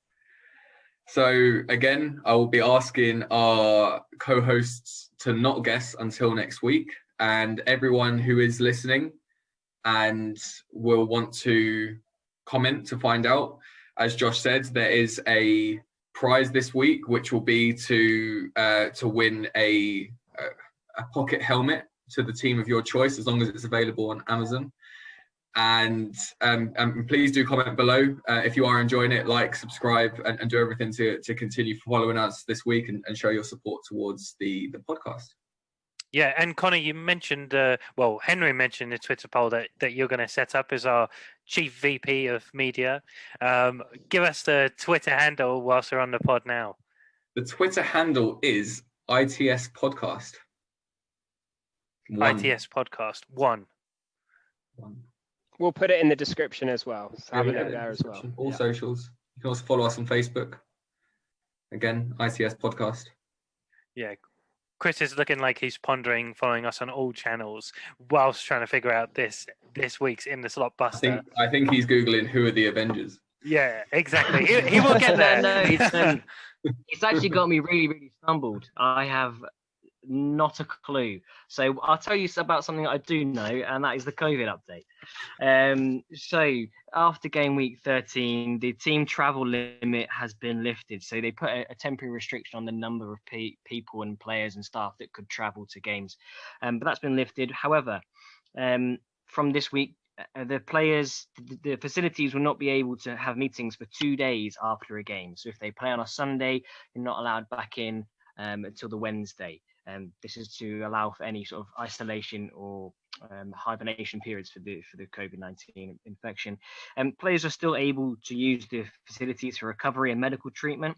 So again, I will be asking our co-hosts to not guess until next week, and everyone who is listening and will want to comment to find out. As Josh said, there is a prize this week, which will be to win a pocket helmet to the team of your choice, as long as it's available on Amazon. And please do comment below if you are enjoying it, like, subscribe, and do everything to continue following us this week and show your support towards the podcast. Yeah, and Connor, you mentioned, Henry mentioned in the Twitter poll that you're going to set up as our Chief VP of Media. Give us the Twitter handle whilst we're on the pod now. The Twitter handle is ITS Podcast. ITS Podcast 1. We'll put it in the description as well. So have a look there as well. All socials. You can also follow us on Facebook. Again, ITS Podcast. Yeah. Chris is looking like he's pondering following us on all channels whilst trying to figure out this week's In the Slot Buster. I think he's Googling who are the Avengers. Yeah, exactly. He will get there. No, it's actually got me really, really stumbled. I have not a clue. So I'll tell you about something I do know, and that is the COVID update. So after game week 13, the team travel limit has been lifted. So they put a temporary restriction on the number of people and players and staff that could travel to games. But that's been lifted. However, from this week, the players, the facilities will not be able to have meetings for 2 days after a game. So if they play on a Sunday, you're not allowed back in until the Wednesday. This is to allow for any sort of isolation or hibernation periods for the COVID-19 infection. Players are still able to use the facilities for recovery and medical treatment,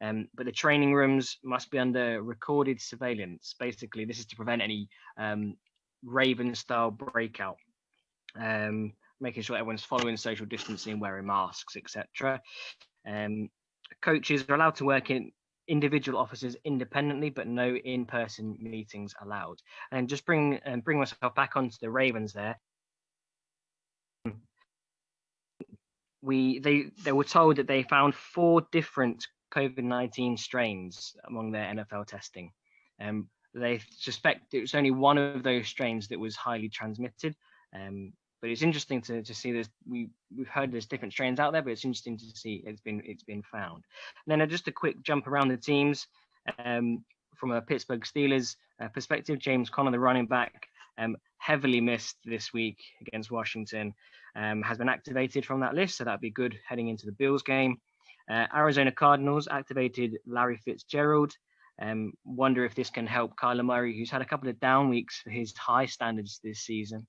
but the training rooms must be under recorded surveillance. Basically, this is to prevent any Raven-style breakout, making sure everyone's following social distancing, wearing masks, etc. Coaches are allowed to work in individual offices independently, but no in-person meetings allowed. And just bring myself back onto the Ravens there. They were told that they found 4 different COVID-19 strains among their NFL testing. They suspect it was only one of those strains that was highly transmitted. But it's interesting to see this. We've heard there's different strains out there, but it's interesting to see it's been found. And then just a quick jump around the teams. From a Pittsburgh Steelers perspective, James Conner, the running back, heavily missed this week against Washington, has been activated from that list, so that'd be good heading into the Bills game. Arizona Cardinals activated Larry Fitzgerald. Wonder if this can help Kyler Murray, who's had a couple of down weeks for his high standards this season.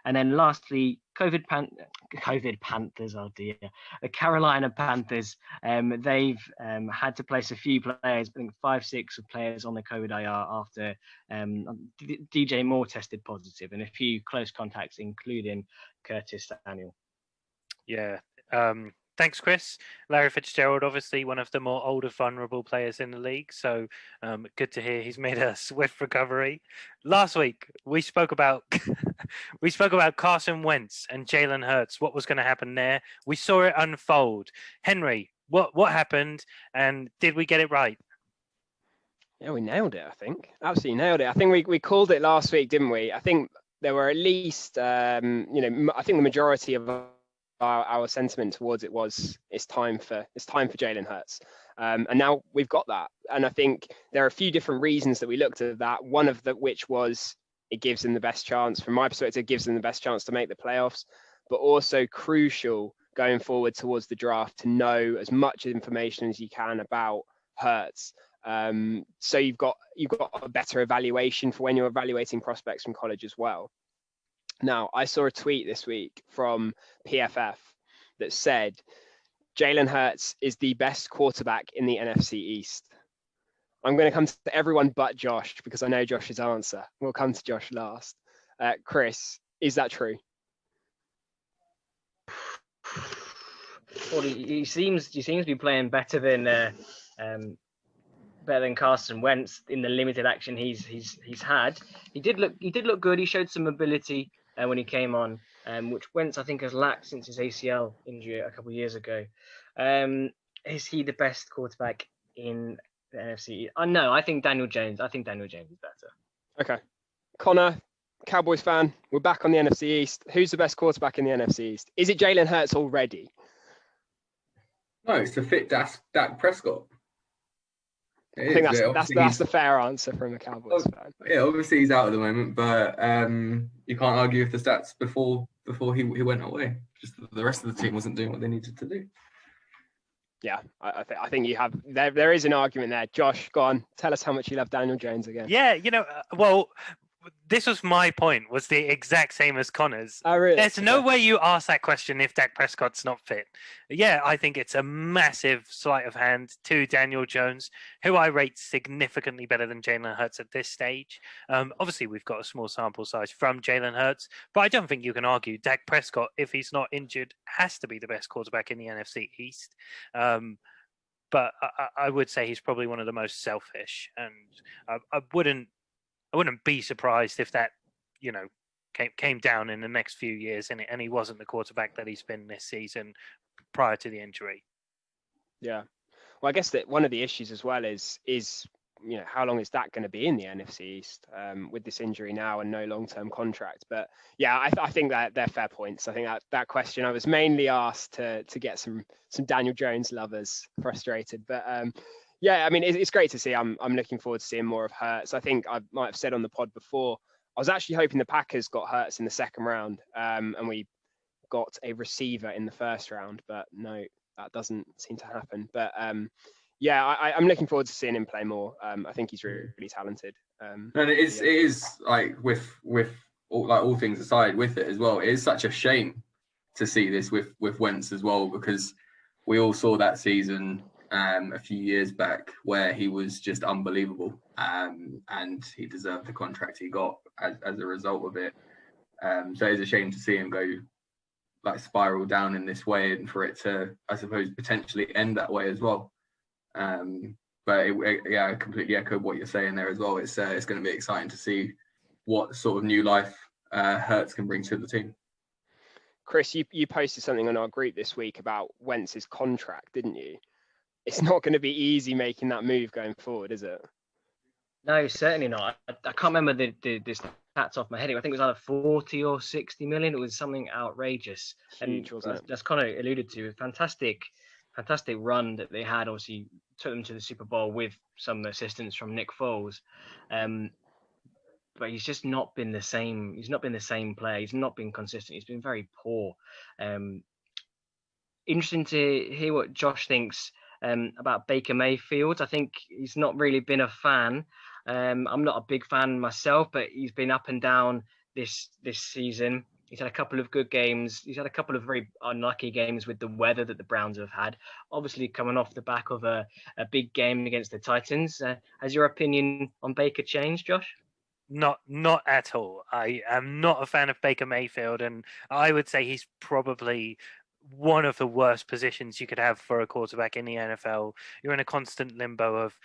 And then lastly, COVID Panthers, oh dear, the Carolina Panthers. They've had to place a few players, I think 5-6 players on the COVID IR after DJ Moore tested positive, and a few close contacts, including Curtis Daniel. Yeah. Thanks, Chris. Larry Fitzgerald, obviously one of the more older, vulnerable players in the league. So good to hear he's made a swift recovery. Last week we spoke about Carson Wentz and Jalen Hurts. What was going to happen there? We saw it unfold. Henry, what happened, and did we get it right? Yeah, we nailed it. I think absolutely nailed it. I think we called it last week, didn't we? I think there were at least I think the majority of our sentiment towards it was it's time for Jalen Hurts, and now we've got that. And I think there are a few different reasons that we looked at that. One of which was it gives them the best chance, from my perspective, it gives them the best chance to make the playoffs, but also crucial going forward towards the draft to know as much information as you can about Hurts. So you've got a better evaluation for when you're evaluating prospects from college as well. Now, I saw a tweet this week from PFF that said Jalen Hurts is the best quarterback in the NFC East. I'm going to come to everyone but Josh because I know Josh's answer. We'll come to Josh last. Chris, is that true? Well, he seems to be playing better than Carson Wentz in the limited action he's had. He did look good. He showed some ability when he came on, which Wentz I think has lacked since his ACL injury a couple of years ago. Is he the best quarterback in the NFC? No, I think Daniel Jones. I think Daniel Jones is better. Okay, Connor, Cowboys fan. We're back on the NFC East. Who's the best quarterback in the NFC East? Is it Jalen Hurts already? No, it's a fit Dak Prescott. I think that's the fair answer from a Cowboys fan. Yeah, obviously he's out at the moment, but you can't argue with the stats before he went away. Just the rest of the team wasn't doing what they needed to do. Yeah, I think you have there is an argument there. Josh, go on, tell us how much you love Daniel Jones again. Yeah, well, this was my point, was the exact same as Connor's. Oh, really? There's no way you ask that question if Dak Prescott's not fit. Yeah, I think it's a massive sleight of hand to Daniel Jones, who I rate significantly better than Jalen Hurts at this stage. Obviously, we've got a small sample size from Jalen Hurts, but I don't think you can argue Dak Prescott, if he's not injured, has to be the best quarterback in the NFC East. But I would say he's probably one of the most selfish, and I wouldn't be surprised if that, came down in the next few years and he wasn't the quarterback that he's been this season prior to the injury. Yeah. Well, I guess that one of the issues as well is how long is that going to be in the NFC East with this injury now and no long-term contract? But yeah, I think that they're fair points. I think that question I was mainly asked to get some Daniel Jones lovers frustrated, but yeah, I mean, it's great to see. I'm looking forward to seeing more of Hurts. I think I might have said on the pod before, I was actually hoping the Packers got Hurts in the second round, and we got a receiver in the first round, but no, that doesn't seem to happen. But yeah, I'm looking forward to seeing him play more. I think he's really, really talented. And it is like with all things aside with it as well, it is such a shame to see this with Wentz as well, because we all saw that season a few years back where he was just unbelievable, and he deserved the contract he got as a result of it. So it's a shame to see him go spiral down in this way, and for it to, I suppose, potentially end that way as well. But I completely echo what you're saying there as well. It's going to be exciting to see what sort of new life Hurts can bring to the team. Chris, you posted something on our group this week about Wentz's contract, didn't you? It's not going to be easy making that move going forward, is it? No, certainly not. I can't remember the stats off my head. I think it was either 40 or 60 million. It was something outrageous. Huge, wasn't it? That's kind of alluded to. Fantastic run that they had. Obviously, took them to the Super Bowl with some assistance from Nick Foles. But he's just not been the same. He's not been the same player. He's not been consistent. He's been very poor. Interesting to hear what Josh thinks about Baker Mayfield. I think he's not really been a fan. I'm not a big fan myself, but he's been up and down this season. He's had a couple of good games. He's had a couple of very unlucky games with the weather that the Browns have had. Obviously, coming off the back of a big game against the Titans. Has your opinion on Baker changed, Josh? Not at all. I am not a fan of Baker Mayfield, and I would say he's probably one of the worst positions you could have for a quarterback in the NFL. You're in a constant limbo of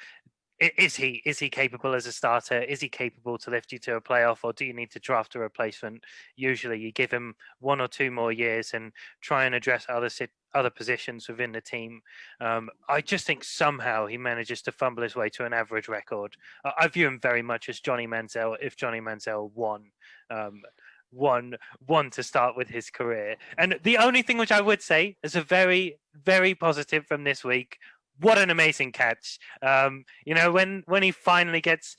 is he capable as a starter? Is he capable to lift you to a playoff, or do you need to draft a replacement? Usually, you give him 1 or 2 more years and try and address other positions within the team. I just think somehow he manages to fumble his way to an average record. I view him very much as Johnny Manziel if Johnny Manziel won to start with his career. And the only thing which I would say is a very, very positive from this week. What an amazing catch. When he finally gets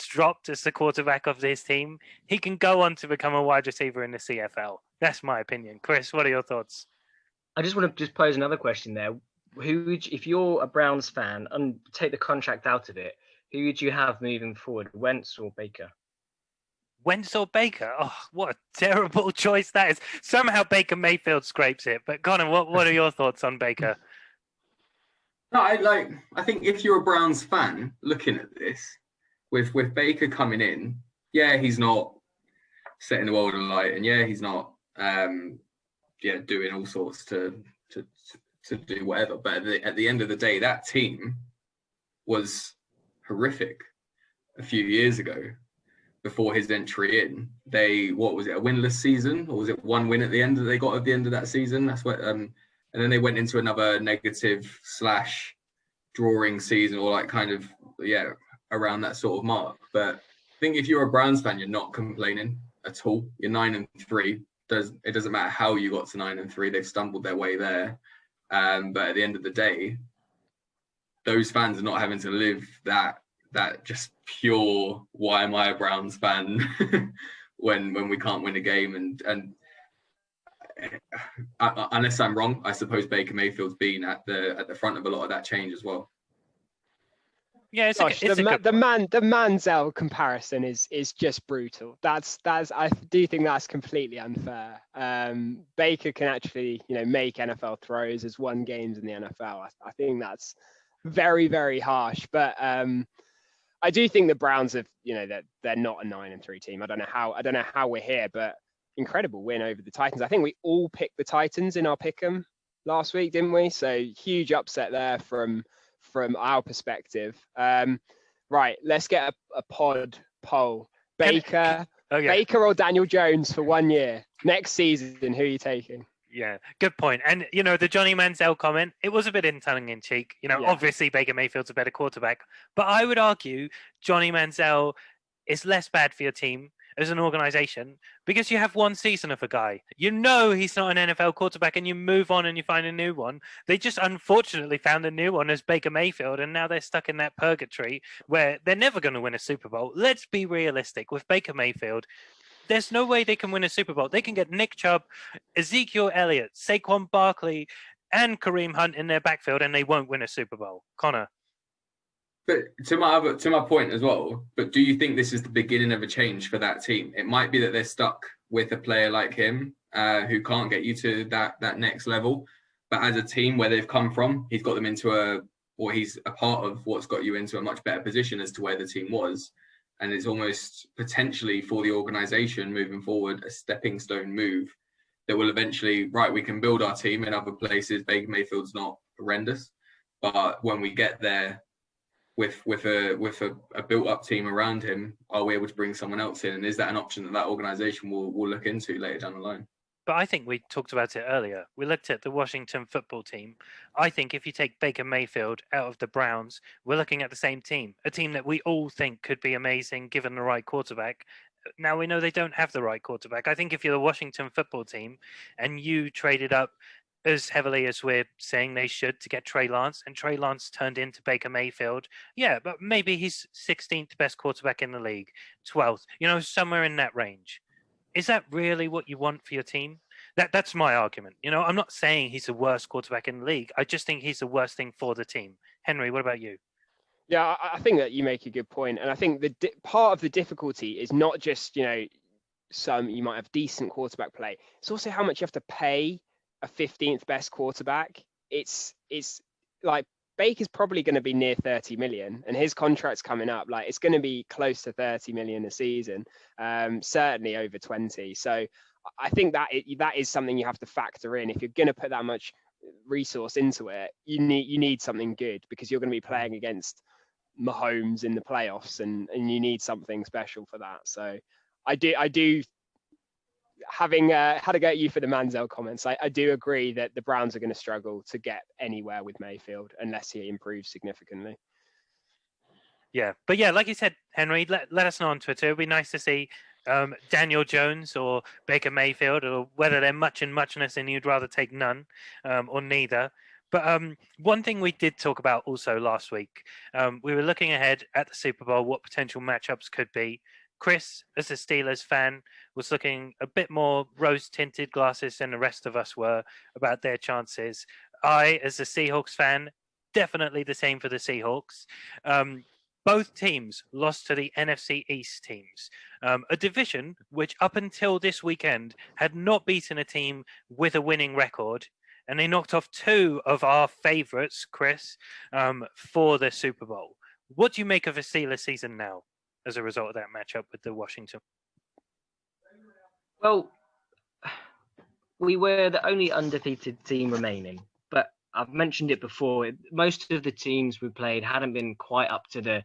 dropped as the quarterback of this team, he can go on to become a wide receiver in the CFL. That's my opinion. Chris, what are your thoughts? I just want to just pose another question there. If you're a Browns fan and take the contract out of it, who would you have moving forward, Wentz or Baker? Wentz or Baker? Oh, what a terrible choice that is. Somehow Baker Mayfield scrapes it. But Connor, what are your thoughts on Baker? No, I think if you're a Browns fan looking at this, with Baker coming in, yeah, he's not setting the world alight, and yeah, he's not doing all sorts to do whatever. But at the end of the day, that team was horrific a few years ago before his entry in. What was it, a winless season, or was it one win at the end that they got at the end of that season? That's what and then they went into another negative / drawing season, or around that sort of mark. But I think if you're a Browns fan, you're not complaining at all. You're 9-3. It doesn't matter how you got to 9-3. They've stumbled their way there. But at the end of the day, those fans are not having to live that just pure why am I a Browns fan when we can't win a game and unless I'm wrong, I suppose Baker Mayfield's been at the front of a lot of that change as well. Yeah, the Manziel comparison is just brutal. That's I do think that's completely unfair. Baker can actually make NFL throws, has won games in the NFL. I think that's very, very harsh. But I do think the Browns have that they're not a 9-3 team. I don't know how we're here, but incredible win over the Titans. I think we all picked the Titans in our pick'em last week, didn't we? So huge upset there from our perspective. Right, let's get a pod poll. Baker or Daniel Jones for 1 year. Next season, who are you taking? Yeah, good point. And, the Johnny Manziel comment, it was a bit tongue in cheek. Obviously Baker Mayfield's a better quarterback, but I would argue Johnny Manziel is less bad for your team as an organization because you have one season of a guy. He's not an NFL quarterback, and you move on and you find a new one. They just unfortunately found a new one as Baker Mayfield, and now they're stuck in that purgatory where they're never going to win a Super Bowl. Let's be realistic. With Baker Mayfield, there's no way they can win a Super Bowl. They can get Nick Chubb, Ezekiel Elliott, Saquon Barkley, and Kareem Hunt in their backfield, and they won't win a Super Bowl. Connor? But to my point as well, but do you think this is the beginning of a change for that team? It might be that they're stuck with a player like him who can't get you to that next level. But as a team where they've come from, he's got them he's a part of what's got you into a much better position as to where the team was. And it's almost potentially for the organization moving forward, a stepping stone move that will eventually, we can build our team in other places. Baker Mayfield's not horrendous, but when we get there, with a built up team around him, are we able to bring someone else in? And is that an option that organization will look into later down the line? But I think we talked about it earlier. We looked at the Washington football team. I think if you take Baker Mayfield out of the Browns, we're looking at the same team, a team that we all think could be amazing given the right quarterback. Now we know they don't have the right quarterback. I think if you're the Washington football team and you traded up as heavily as we're saying they should to get Trey Lance, and Trey Lance turned into Baker Mayfield, yeah, but maybe he's 16th best quarterback in the league, 12th, somewhere in that range. Is that really what you want for your team? That's my argument. I'm not saying he's the worst quarterback in the league. I just think he's the worst thing for the team. Henry, what about you? Yeah, I think that you make a good point, and I think the part of the difficulty is not just you might have decent quarterback play. It's also how much you have to pay a 15th best quarterback. It's like Baker's probably going to be near 30 million, and his contract's coming up. Like, it's going to be close to 30 million a season, certainly over 20. So I think that is something you have to factor in. If you're going to put that much resource into it, you need something good, because you're going to be playing against Mahomes in the playoffs, and you need something special for that. So I do having had a go at you for the Manziel comments, I do agree that the Browns are going to struggle to get anywhere with Mayfield unless he improves significantly. Yeah, but yeah, like you said, Henry, let us know on Twitter. It'd be nice to see Daniel Jones or Baker Mayfield, or whether they're much and muchness and you'd rather take none or neither. But one thing we did talk about also last week, we were looking ahead at the Super Bowl, what potential matchups could be. Chris, as a Steelers fan, was looking a bit more rose-tinted glasses than the rest of us were about their chances. I, as a Seahawks fan, definitely the same for the Seahawks. Both teams lost to the NFC East teams, a division which up until this weekend had not beaten a team with a winning record. And they knocked off two of our favourites, Chris, for the Super Bowl. What do you make of the Steelers season now as a result of that matchup with the Washington? Well, we were the only undefeated team remaining, but I've mentioned it before. Most of the teams we played hadn't been quite up to the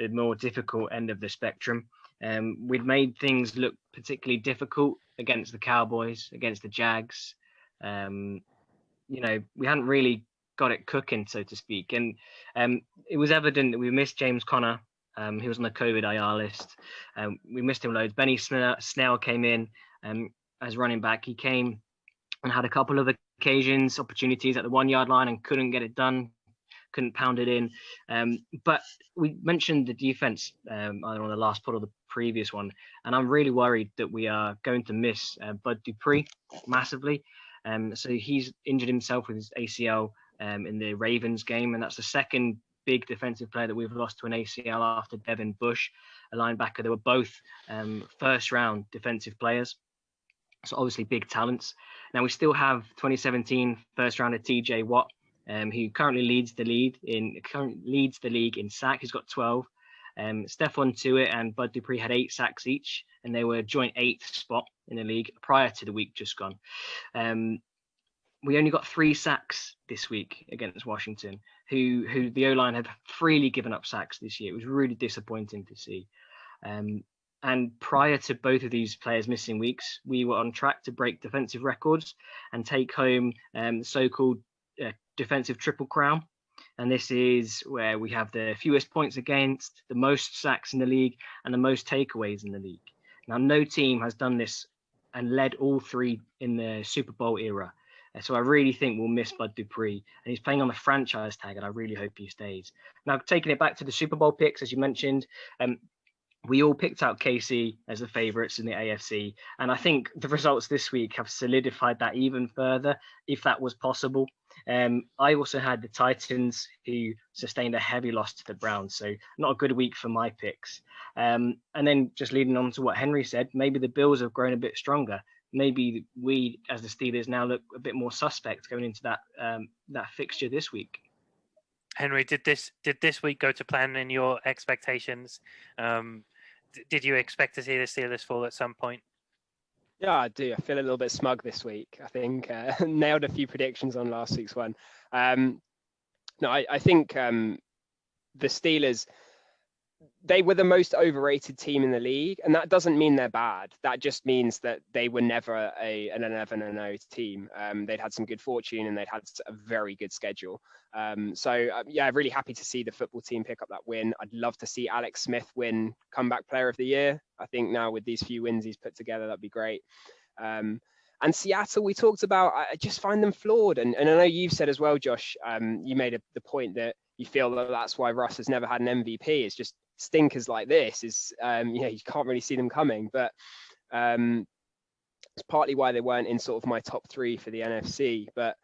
more difficult end of the spectrum. We'd made things look particularly difficult against the Cowboys, against the Jags. We hadn't really got it cooking, so to speak. And it was evident that we missed James Conner. He was on the COVID IR list. We missed him loads. Benny Snell came in as running back. He came and had a couple of opportunities at the 1 yard line and couldn't get it done, couldn't pound it in. But we mentioned the defense either on the last pod or the previous one. And I'm really worried that we are going to miss Bud Dupree massively. So he's injured himself with his ACL in the Ravens game, and that's the second big defensive player that we've lost to an ACL after Devin Bush, a linebacker. They were both first-round defensive players, so obviously big talents. Now we still have 2017 first-rounder TJ Watt, who currently leads the league in sack. He's got 12. Stephon Tuitt and Bud Dupree had 8 sacks each, and they were joint 8th spot in the league prior to the week just gone. We only got 3 sacks this week against Washington, who the O-line had freely given up sacks this year. It was really disappointing to see. And prior to both of these players missing weeks, we were on track to break defensive records and take home the so-called defensive triple crown. And this is where we have the fewest points against, the most sacks in the league, and the most takeaways in the league. Now, no team has done this and led all 3 in the Super Bowl era. So I really think we'll miss Bud Dupree, and he's playing on the franchise tag, and I really hope he stays. Now, taking it back to the Super Bowl picks, as you mentioned, we all picked out KC as the favourites in the AFC, and I think the results this week have solidified that even further, if that was possible. I also had the Titans, who sustained a heavy loss to the Browns, so not a good week for my picks. And then just leading on to what Henry said, maybe the Bills have grown a bit stronger. Maybe we, as the Steelers, now look a bit more suspect going into that fixture this week. Henry, did this week go to plan in your expectations? Did you expect to see the Steelers fall at some point? Yeah, I do. I feel a little bit smug this week. I think nailed a few predictions on last week's one. I think the Steelers, they were the most overrated team in the league, and that doesn't mean they're bad. That just means that they were never an 11-0 team. They'd had some good fortune, and they'd had a very good schedule. I'm really happy to see the football team pick up that win. I'd love to see Alex Smith win Comeback Player of the Year. I think now with these few wins he's put together, that'd be great. And Seattle, we talked about, I just find them flawed. And I know you've said as well, Josh, you made the point that you feel that that's why Russ has never had an MVP. It's just stinkers like this you can't really see them coming. But partly why they weren't in sort of my top 3 for the NFC. But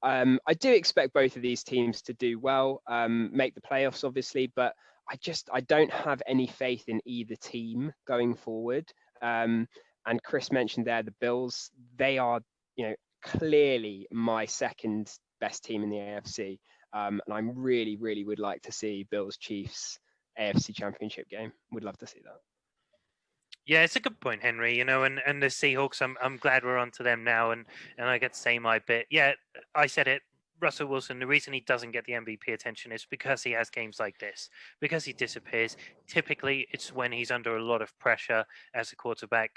I do expect both of these teams to do well, make the playoffs, obviously, but I don't have any faith in either team going forward. And Chris mentioned there the Bills. They are, clearly my second best team in the AFC. And I'm really, really would like to see Bills Chiefs AFC Championship game. Would love to see that. Yeah, it's a good point, Henry. And the Seahawks, I'm glad we're on to them now, and I get to say my bit. Yeah, I said it. Russell Wilson, the reason he doesn't get the MVP attention is because he has games like this, because he disappears. Typically, it's when he's under a lot of pressure as a quarterback.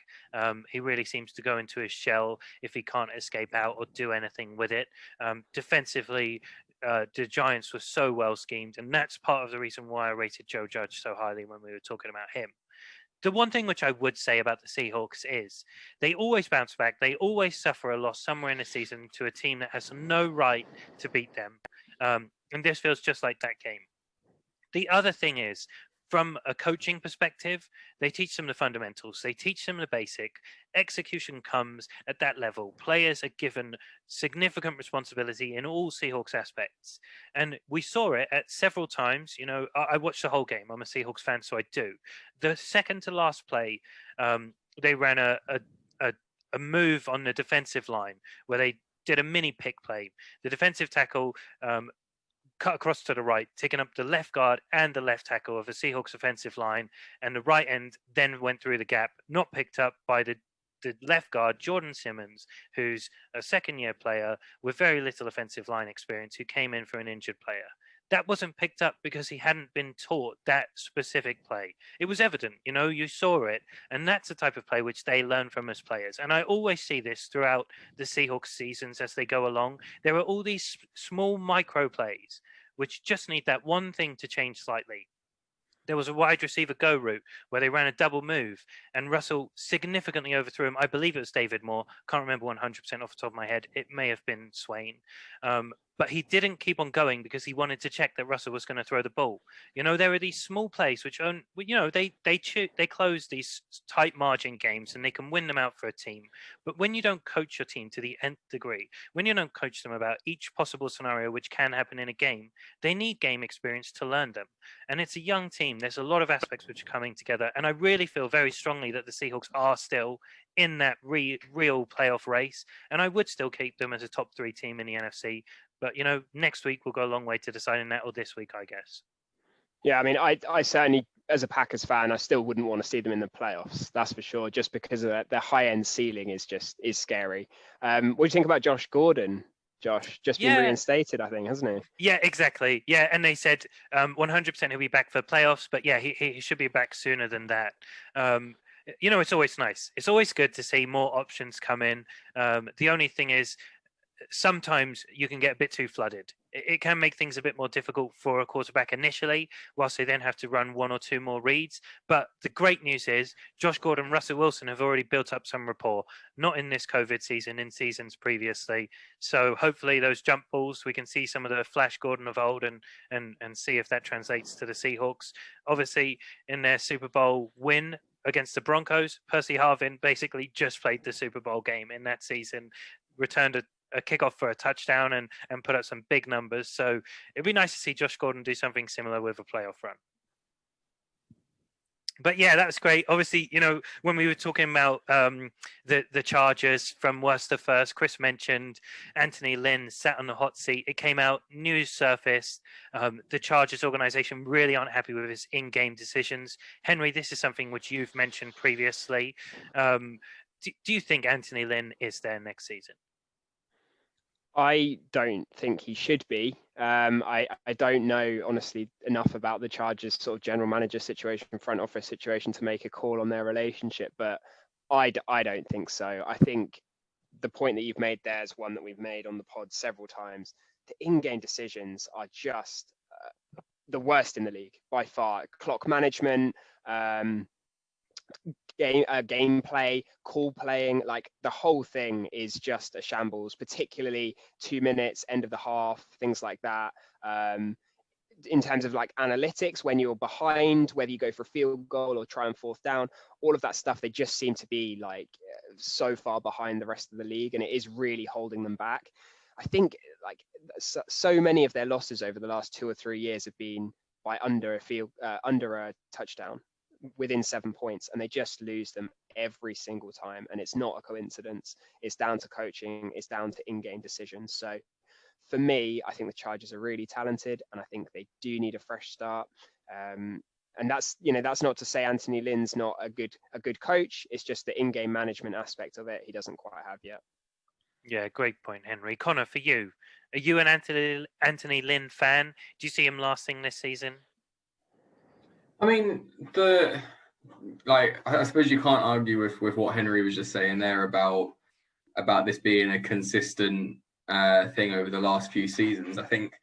He really seems to go into his shell if he can't escape out or do anything with it. Defensively, the Giants were so well schemed, and that's part of the reason why I rated Joe Judge so highly when we were talking about him. The one thing which I would say about the Seahawks is they always bounce back. They always suffer a loss somewhere in the season to a team that has no right to beat them. And this feels just like that game. The other thing is, from a coaching perspective, they teach them the fundamentals. They teach them the basic. Execution comes at that level. Players are given significant responsibility in all Seahawks aspects. And we saw it at several times. I watched the whole game. I'm a Seahawks fan, so I do. The second to last play, they ran a move on the defensive line where they did a mini pick play. The defensive tackle cut across to the right, taking up the left guard and the left tackle of the Seahawks offensive line, and the right end then went through the gap, not picked up by the left guard, Jordan Simmons, who's a second-year player with very little offensive line experience, who came in for an injured player. That wasn't picked up because he hadn't been taught that specific play. It was evident, you saw it, and that's the type of play which they learn from as players. And I always see this throughout the Seahawks seasons as they go along. There are all these small micro plays which just need that one thing to change slightly. There was a wide receiver go route where they ran a double move and Russell significantly overthrew him. I believe it was David Moore. Can't remember 100% off the top of my head. It may have been Swain. But he didn't keep on going because he wanted to check that Russell was going to throw the ball. There are these small plays which, they close these tight margin games and they can win them out for a team. But when you don't coach your team to the nth degree, when you don't coach them about each possible scenario which can happen in a game, they need game experience to learn them. And it's a young team. There's a lot of aspects which are coming together. And I really feel very strongly that the Seahawks are still in that real playoff race. And I would still keep them as a top 3 team in the NFC. But, next week will go a long way to deciding that, or this week, I guess. Yeah, I mean, I certainly, as a Packers fan, I still wouldn't want to see them in the playoffs. That's for sure, just because of their high-end ceiling is scary. What do you think about Josh Gordon? Josh, just been reinstated, I think, hasn't he? Yeah, exactly. Yeah, and they said 100% he'll be back for playoffs, but yeah, he should be back sooner than that. It's always nice. It's always good to see more options come in. The only thing is, sometimes you can get a bit too flooded. It can make things a bit more difficult for a quarterback initially, whilst they then have to run 1 or 2 more reads. But the great news is Josh Gordon and Russell Wilson have already built up some rapport, not in this COVID season, in seasons previously. So hopefully those jump balls, we can see some of the Flash Gordon of old and see if that translates to the Seahawks. Obviously, in their Super Bowl win against the Broncos, Percy Harvin basically just played the Super Bowl game in that season, returned a kickoff for a touchdown and put up some big numbers. So it'd be nice to see Josh Gordon do something similar with a playoff run. But yeah, that's great. Obviously, when we were talking about the Chargers from worst to first, Chris mentioned Anthony Lynn sat on the hot seat. It came out, news surfaced. The Chargers organization really aren't happy with his in-game decisions. Henry, this is something which you've mentioned previously. Do you think Anthony Lynn is there next season? I don't think he should be. I don't know, honestly, enough about the Chargers sort of general manager situation, front office situation to make a call on their relationship, but I don't think so. I think the point that you've made there is one that we've made on the pod several times. The in-game decisions are just the worst in the league by far. Clock management, gameplay, call playing, like the whole thing is just a shambles, particularly 2 minutes, end of the half, things like that. in terms of like analytics, when you're behind, whether you go for a field goal or try and fourth down, all of that stuff, they just seem to be like so far behind the rest of the league, and it is really holding them back. I think like so many of their losses over the last 2 or 3 years have been by under a touchdown, within 7 points, and they just lose them every single time. And it's not a coincidence. It's down to coaching. It's down to in-game decisions. So for me, I think the Chargers are really talented, and I think they do need a fresh start. And that's not to say Anthony Lynn's not a good coach. It's just the in-game management aspect of it he doesn't quite have yet. Yeah, great point, Henry. Connor, for you, are you an Anthony Lynn fan? Do you see him lasting this season? I mean, I suppose you can't argue with what Henry was just saying there about this being a consistent thing over the last few seasons. I think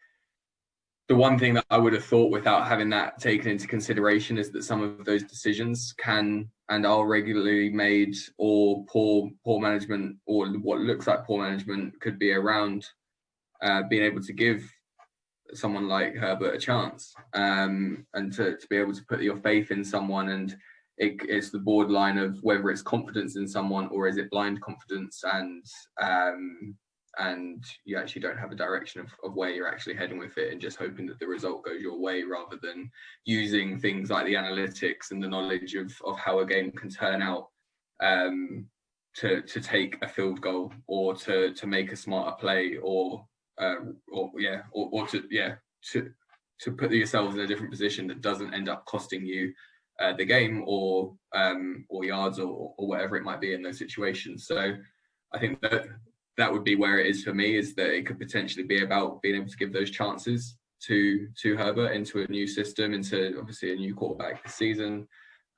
the one thing that I would have thought without having that taken into consideration is that some of those decisions can and are regularly made, or poor management, or what looks like poor management could be around being able to give someone like Herbert a chance, and to be able to put your faith in someone. And it's the borderline of whether it's confidence in someone or is it blind confidence, and you actually don't have a direction of where you're actually heading with it, and just hoping that the result goes your way, rather than using things like the analytics and the knowledge of how a game can turn out to take a field goal, or to make a smarter play, or to put yourselves in a different position that doesn't end up costing you the game, or yards, or whatever it might be in those situations. So I think that would be where it is for me, is that it could potentially be about being able to give those chances to Herbert into a new system, into obviously a new quarterback this season.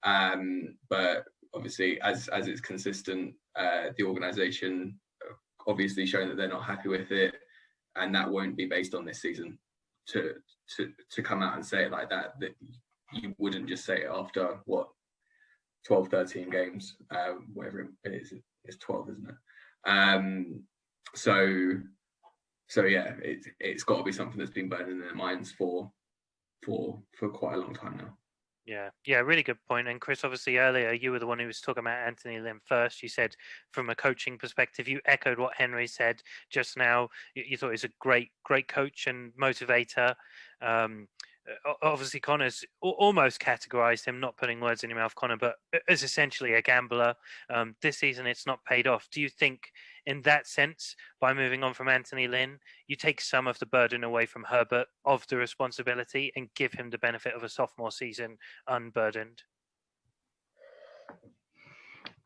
But obviously, as it's consistent, the organization obviously showing that they're not happy with it, and that won't be based on this season. To come out and say it like that you wouldn't just say it after 12, 13 games, whatever it is. It's 12, isn't it? So yeah, it's got to be something that's been burning in their minds for quite a long time now. Yeah, really good point. And Chris, obviously earlier you were the one who was talking about Anthony Lynn first. You said from a coaching perspective, you echoed what Henry said just now. You thought he's a great coach and motivator. Obviously Connor's almost categorized him, not putting words in your mouth, Connor, but as essentially a gambler. This season it's not paid off. Do you think in that sense, by moving on from Anthony Lynn, you take some of the burden away from Herbert of the responsibility and give him the benefit of a sophomore season unburdened?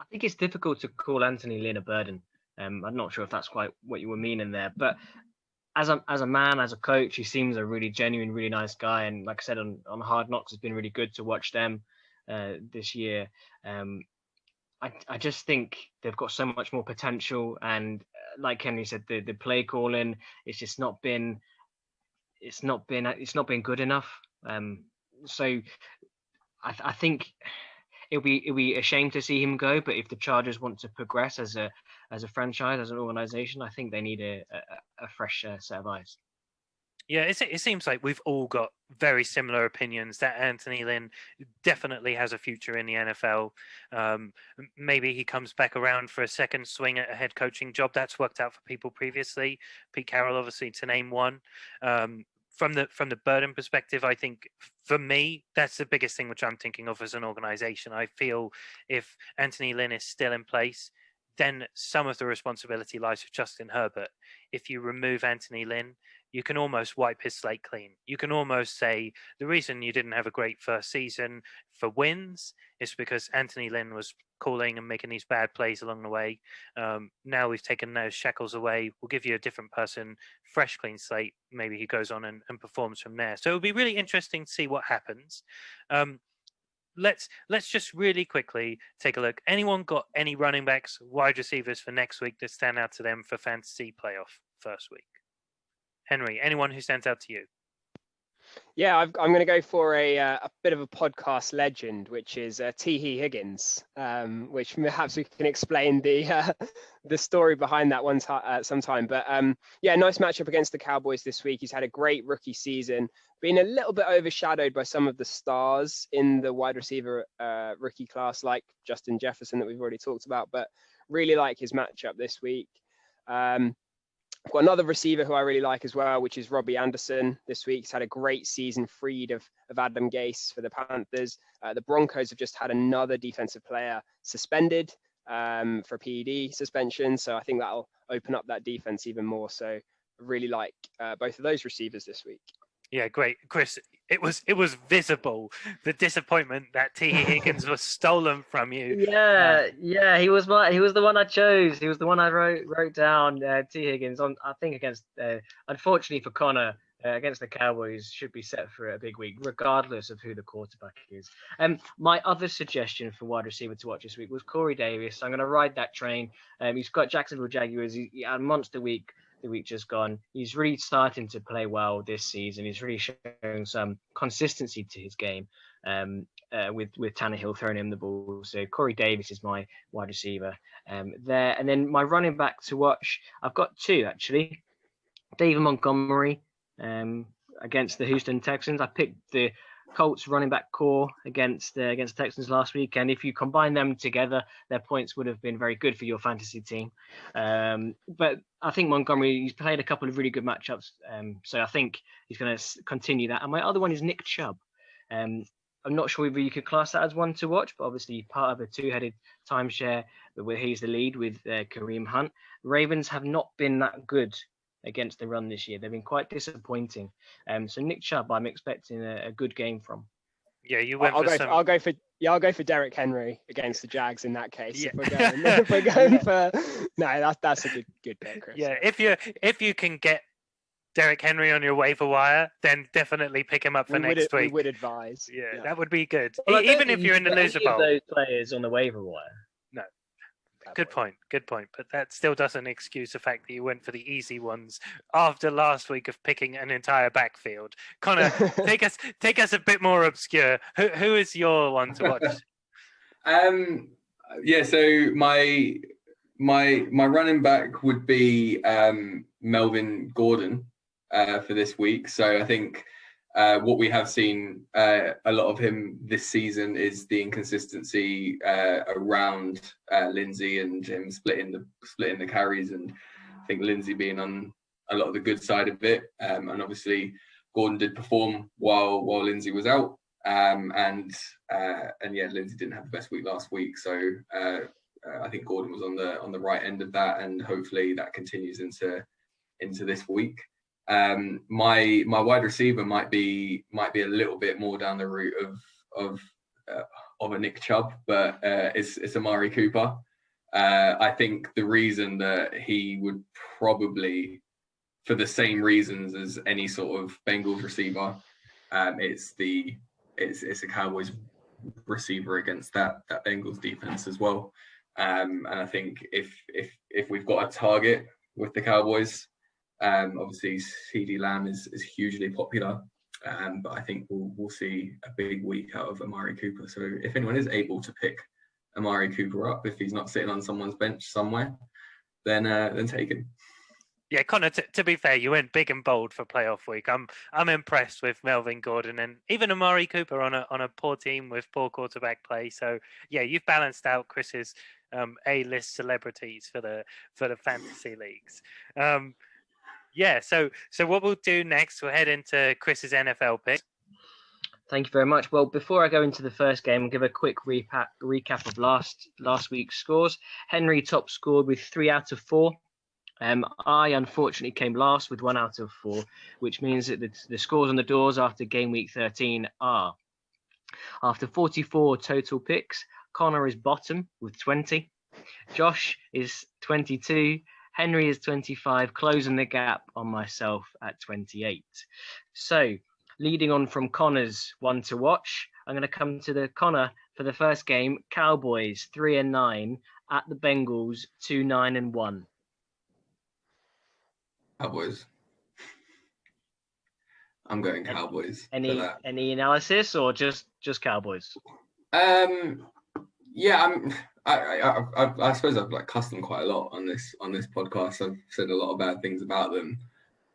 I think it's difficult to call Anthony Lynn a burden. I'm not sure if that's quite what you were meaning there, but as a man, as a coach, he seems a really genuine, really nice guy. And like I said, on Hard Knocks, it's been really good to watch them this year. I just think they've got so much more potential. And like Henry said, the play calling, it's just not been good enough. So I think it'll be a shame to see him go. But if the Chargers want to progress as a franchise, as an organization, I think they need a fresh set of eyes. Yeah, it seems like we've all got very similar opinions that Anthony Lynn definitely has a future in the NFL. Maybe he comes back around for a second swing at a head coaching job. That's worked out for people previously. Pete Carroll, obviously, to name one. From the burden perspective, I think for me, that's the biggest thing which I'm thinking of as an organization. I feel if Anthony Lynn is still in place, then some of the responsibility lies with Justin Herbert. If you remove Anthony Lynn, you can almost wipe his slate clean. You can almost say the reason you didn't have a great first season for wins is because Anthony Lynn was calling and making these bad plays along the way. Now we've taken those shackles away. We'll give you a different person, fresh, clean slate. Maybe he goes on and performs from there. So it'll be really interesting to see what happens. Let's just really quickly take a look. Anyone got any running backs, wide receivers for next week that stand out to them for fantasy playoff first week? Henry, anyone who stands out to you? Yeah, I'm going to go for a bit of a podcast legend, which is T. Higgins, which perhaps we can explain the story behind that one sometime. But yeah, nice matchup against the Cowboys this week. He's had a great rookie season, been a little bit overshadowed by some of the stars in the wide receiver rookie class, like Justin Jefferson that we've already talked about. But really like his matchup this week. I've got another receiver who I really like as well, which is Robbie Anderson this week. He's had a great season freed of Adam Gase for the Panthers. The Broncos have just had another defensive player suspended for PED suspension. So I think that'll open up that defense even more. So I really like both of those receivers this week. Yeah, great, Chris. It was visible, the disappointment that T. Higgins was stolen from you. Yeah, he was the one I chose. He was the one I wrote down. T. Higgins on, I think, against unfortunately for Connor, against the Cowboys, should be set for a big week, regardless of who the quarterback is. My other suggestion for wide receiver to watch this week was Corey Davis. I'm going to ride that train. He's got Jacksonville Jaguars. He had a monster week the week just gone. He's really starting to play well this season. He's really showing some consistency to his game with Tannehill throwing him the ball. So Corey Davis is my wide receiver there. And then my running back to watch, I've got two actually. David Montgomery against the Houston Texans. I picked the Colts running back core against Texans last week, and if you combine them together, their points would have been very good for your fantasy team. But I think Montgomery, he's played a couple of really good matchups, so I think he's going to continue that. And my other one is Nick Chubb. I'm not sure whether you could class that as one to watch, but obviously part of a two-headed timeshare where he's the lead with Kareem Hunt. Ravens have not been that good against the run this year. They've been quite disappointing. So Nick Chubb, I'm expecting a good game from. Yeah, you went I'll go for Derrick Henry against the Jags in that case. Yeah. If we're going for that's a good pick, Chris. Yeah, if you can get Derrick Henry on your waiver wire, then definitely pick him up for next week. We would advise. Yeah, that would be good. Well, even if you're in the loser bowl. Those players on the waiver wire. No. Good point. But that still doesn't excuse the fact that you went for the easy ones after last week of picking an entire backfield. Connor, take us a bit more obscure. Who is your one to watch? Yeah, so my running back would be Melvin Gordon for this week. So I think what we have seen a lot of him this season is the inconsistency around Lindsay and him splitting the carries, and I think Lindsay being on a lot of the good side of it. And obviously Gordon did perform while Lindsay was out, and yeah, Lindsay didn't have the best week last week, so I think Gordon was on the right end of that, and hopefully that continues into this week. My wide receiver might be a little bit more down the route of a Nick Chubb, but it's Amari Cooper. I think the reason that he would probably, for the same reasons as any sort of Bengals receiver, it's a Cowboys receiver against that Bengals defense as well. And I think if we've got a target with the Cowboys, obviously CD Lamb is hugely popular, but I think we'll see a big week out of Amari Cooper. So if anyone is able to pick Amari Cooper up, if he's not sitting on someone's bench somewhere, then take him. Yeah, Connor, to be fair, you went big and bold for playoff week. I'm impressed with Melvin Gordon and even Amari Cooper on a poor team with poor quarterback play. So yeah, you've balanced out Chris's A-list celebrities for the fantasy leagues. Yeah, so what we'll do next, we'll head into Chris's NFL pick. Thank you very much. Well, before I go into the first game, I'll give a quick recap of last week's scores. Henry top scored with 3 out of 4. I unfortunately came last with 1 out of 4, which means that the scores on the doors after game week 13 are: after 44 total picks, Connor is bottom with 20, Josh is 22, Henry is 25, closing the gap on myself at 28. So, leading on from Connor's one to watch, I'm going to come to the Connor for the first game. Cowboys 3-9 at the Bengals 2-9-1. Cowboys. I'm going Cowboys for Any that. analysis or just Cowboys? Yeah, I suppose I've like cussed them quite a lot on this podcast. I've said a lot of bad things about them,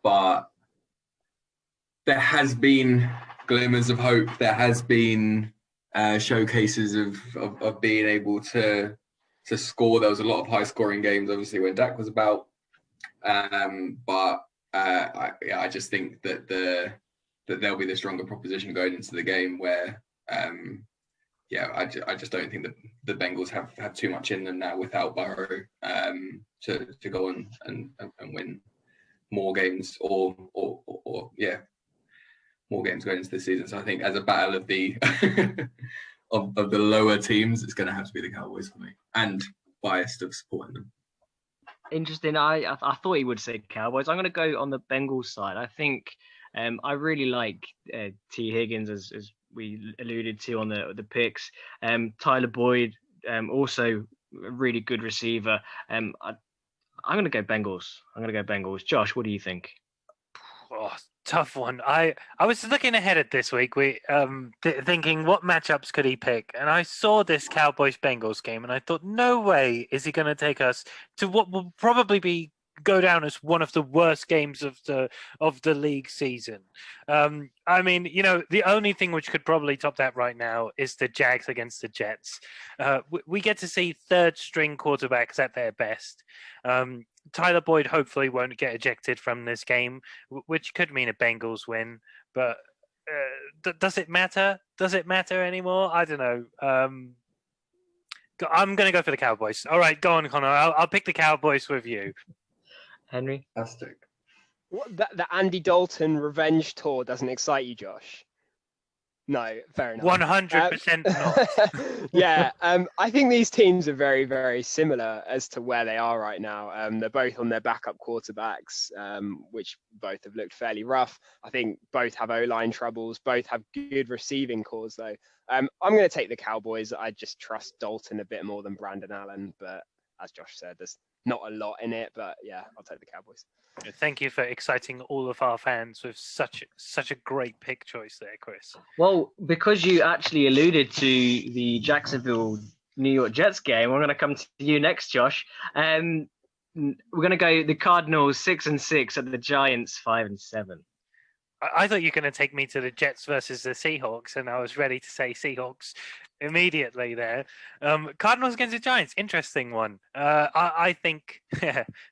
but there has been glimmers of hope. There has been showcases of being able to score. There was a lot of high scoring games, obviously, when Dak was about. But I just think that that there'll be the stronger proposition going into the game where. I just don't think that the Bengals have too much in them now without Burrow to go on and win more games or more games going into the season. So I think as a battle of the of the lower teams, it's going to have to be the Cowboys for me, and biased of supporting them. Interesting. I thought he would say Cowboys. I'm going to go on the Bengals side. I think I really like T. Higgins, as we alluded to on the picks. Tyler Boyd, also a really good receiver. I'm going to go Bengals. Josh, what do you think? Oh, tough one. I was looking ahead at this week. We thinking what matchups could he pick, and I saw this Cowboys Bengals game, and I thought, no way is he going to take us to what will probably go down as one of the worst games of the league season. I mean, the only thing which could probably top that right now is the Jags against the Jets. We get to see third string quarterbacks at their best. Tyler Boyd hopefully won't get ejected from this game, which could mean a Bengals win. But does it matter? Does it matter anymore? I don't know. I'm going to go for the Cowboys. All right, go on, Connor. I'll pick the Cowboys with you. Henry? Fantastic. What, the Andy Dalton revenge tour doesn't excite you, Josh? No, fair enough. 100% not. Yeah, I think these teams are very, very similar as to where they are right now. They're both on their backup quarterbacks, which both have looked fairly rough. I think both have O-line troubles. Both have good receiving cores, though. I'm going to take the Cowboys. I just trust Dalton a bit more than Brandon Allen, but as Josh said, there's not a lot in it. But yeah, I'll take the Cowboys. Thank you for exciting all of our fans with such a great pick choice there, Chris. Well, because you actually alluded to the Jacksonville New York Jets game, we're going to come to you next, Josh. We're going to go the Cardinals 6-6 at the Giants 5-7. I thought you were going to take me to the Jets versus the Seahawks, and I was ready to say Seahawks immediately there. Cardinals against the Giants, interesting one. I think,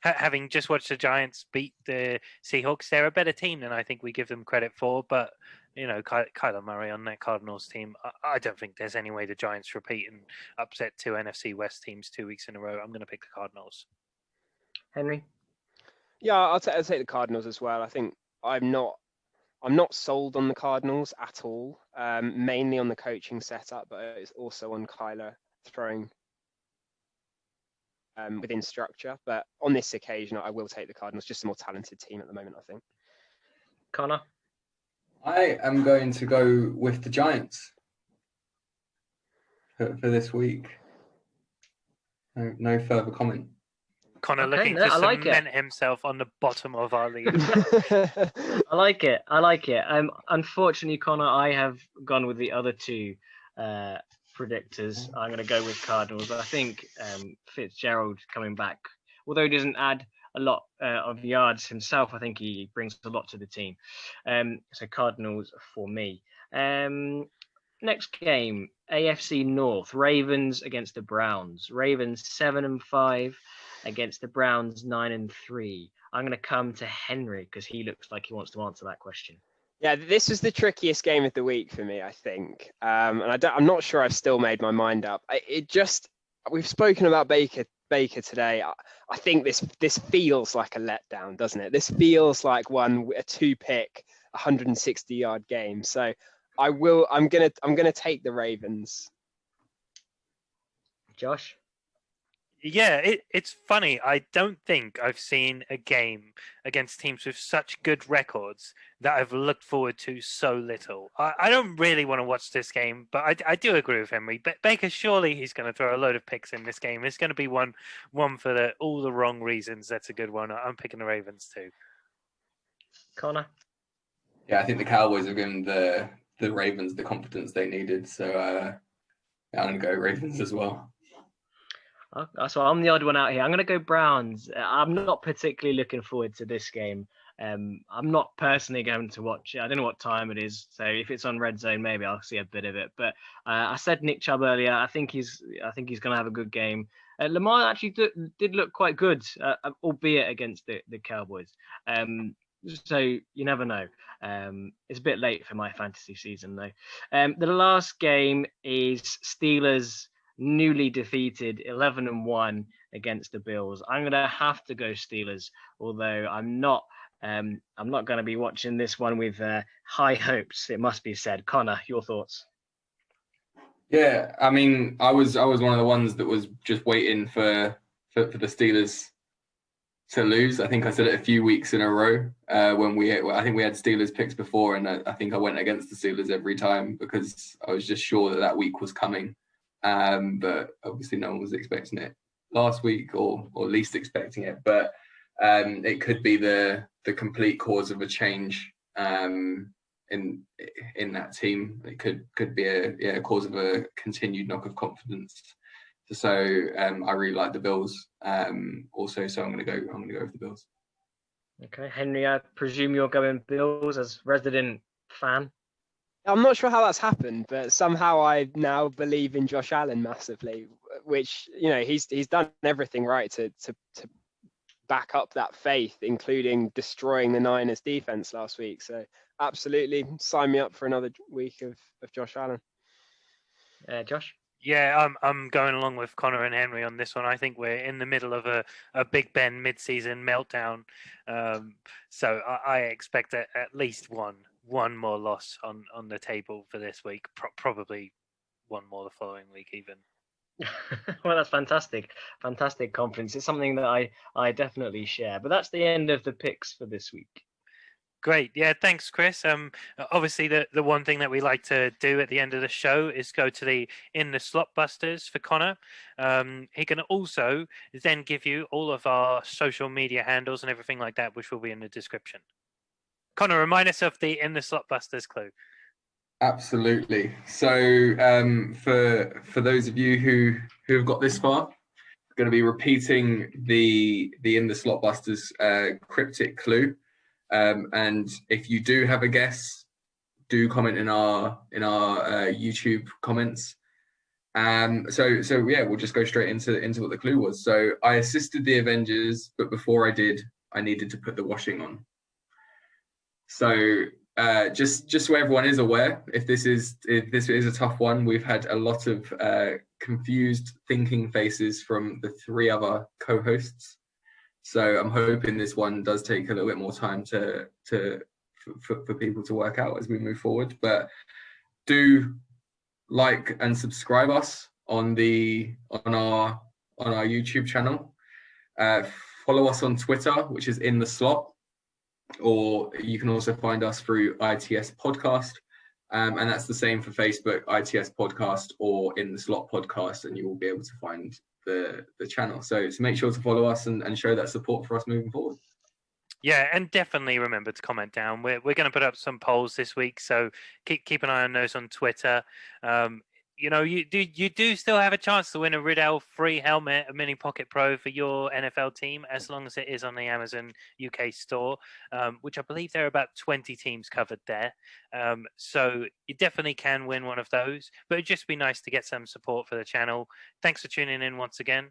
having just watched the Giants beat the Seahawks, they're a better team than I think we give them credit for. But, Kyler Murray on that Cardinals team, I don't think there's any way the Giants repeat and upset two NFC West teams 2 weeks in a row. I'm going to pick the Cardinals. Henry? Yeah, I'll take the Cardinals as well. I think I'm not sold on the Cardinals at all, mainly on the coaching setup, but it's also on Kyler throwing within structure. But on this occasion, I will take the Cardinals, just a more talented team at the moment, I think. Connor? I am going to go with the Giants for this week. No further comment. Connor looking to cement himself on the bottom of our league. I like it. Unfortunately, Connor, I have gone with the other two predictors. I'm going to go with Cardinals. I think Fitzgerald coming back, although he doesn't add a lot of yards himself, I think he brings a lot to the team. So Cardinals for me. Next game, AFC North, Ravens against the Browns. Ravens 7-5 against the Browns 9-3. I'm going to come to Henry because he looks like he wants to answer that question. Yeah, this was the trickiest game of the week for me, I think. And I'm not sure I've still made my mind up. We've spoken about Baker today. I think this feels like a letdown, doesn't it? This feels like a 2-pick, 160-yard game. So I'm gonna take the Ravens. Josh? Yeah, it's funny. I don't think I've seen a game against teams with such good records that I've looked forward to so little. I don't really want to watch this game, but I do agree with Henry. Baker, surely he's going to throw a load of picks in this game. It's going to be one for all the wrong reasons. That's a good one. I'm picking the Ravens too. Connor? Yeah, I think the Cowboys have given the Ravens the confidence they needed. So yeah, I'm going to go Ravens as well. So I'm the odd one out here. I'm going to go Browns. I'm not particularly looking forward to this game. I'm not personally going to watch it. I don't know what time it is. So if it's on Red Zone, maybe I'll see a bit of it. But I said Nick Chubb earlier. I think he's going to have a good game. Lamar actually did look quite good, albeit against the Cowboys. So you never know. It's a bit late for my fantasy season though. The last game is Steelers newly defeated 11-1 against the Bills. I'm gonna have to go Steelers, although I'm not going to be watching this one with high hopes. It must be said. Connor, your thoughts? Yeah, I mean, I was one of the ones that was just waiting for the Steelers to lose. I think I said it a few weeks in a row I think we had Steelers picks before, and I think I went against the Steelers every time because I was just sure that week was coming. But obviously no one was expecting it last week, or least expecting it. But it could be the complete cause of a change in that team. It could be a cause of a continued knock of confidence. So I really like the Bills also. So I'm going to go with the Bills. Okay, Henry, I presume you're going Bills as resident fan. I'm not sure how that's happened, but somehow I now believe in Josh Allen massively, which, you know, he's done everything right to back up that faith, including destroying the Niners defense last week. So absolutely sign me up for another week of Josh Allen. Josh? Yeah, I'm going along with Connor and Henry on this one. I think we're in the middle of a Big Ben mid-season meltdown. So I expect at least one more loss on the table for this week. Probably one more the following week even. Well, that's fantastic confidence. It's something that I definitely share. But that's the end of the picks for this week. Great. Yeah, thanks, Chris. Obviously, the one thing that we like to do at the end of the show is go to the In the Slot Busters for Connor. He can also then give you all of our social media handles and everything like that, which will be in the description. Connor, remind us of the In the Slot Busters clue. Absolutely. So for those of you who have got this far, I'm going to be repeating the In the Slot Busters cryptic clue. And if you do have a guess, do comment in our YouTube comments. So yeah, we'll just go straight into what the clue was. So I assisted the Avengers, but before I did, I needed to put the washing on. So just so everyone is aware, if this is a tough one, we've had a lot of confused thinking faces from the three other co-hosts. So I'm hoping this one does take a little bit more time for people to work out as we move forward. But do like and subscribe us on our YouTube channel. Follow us on Twitter, which is In the Slot, or you can also find us through ITS Podcast. And that's the same for Facebook, ITS Podcast, or In the Slot Podcast, and you will be able to find the channel. So make sure to follow us and show that support for us moving forward. Yeah, and definitely remember to comment down. We're going to put up some polls this week, so keep an eye on those on Twitter. You know, you do still have a chance to win a Riddell free helmet, a Mini Pocket Pro for your NFL team, as long as it is on the Amazon UK store, which I believe there are about 20 teams covered there. So you definitely can win one of those, but it'd just be nice to get some support for the channel. Thanks for tuning in once again.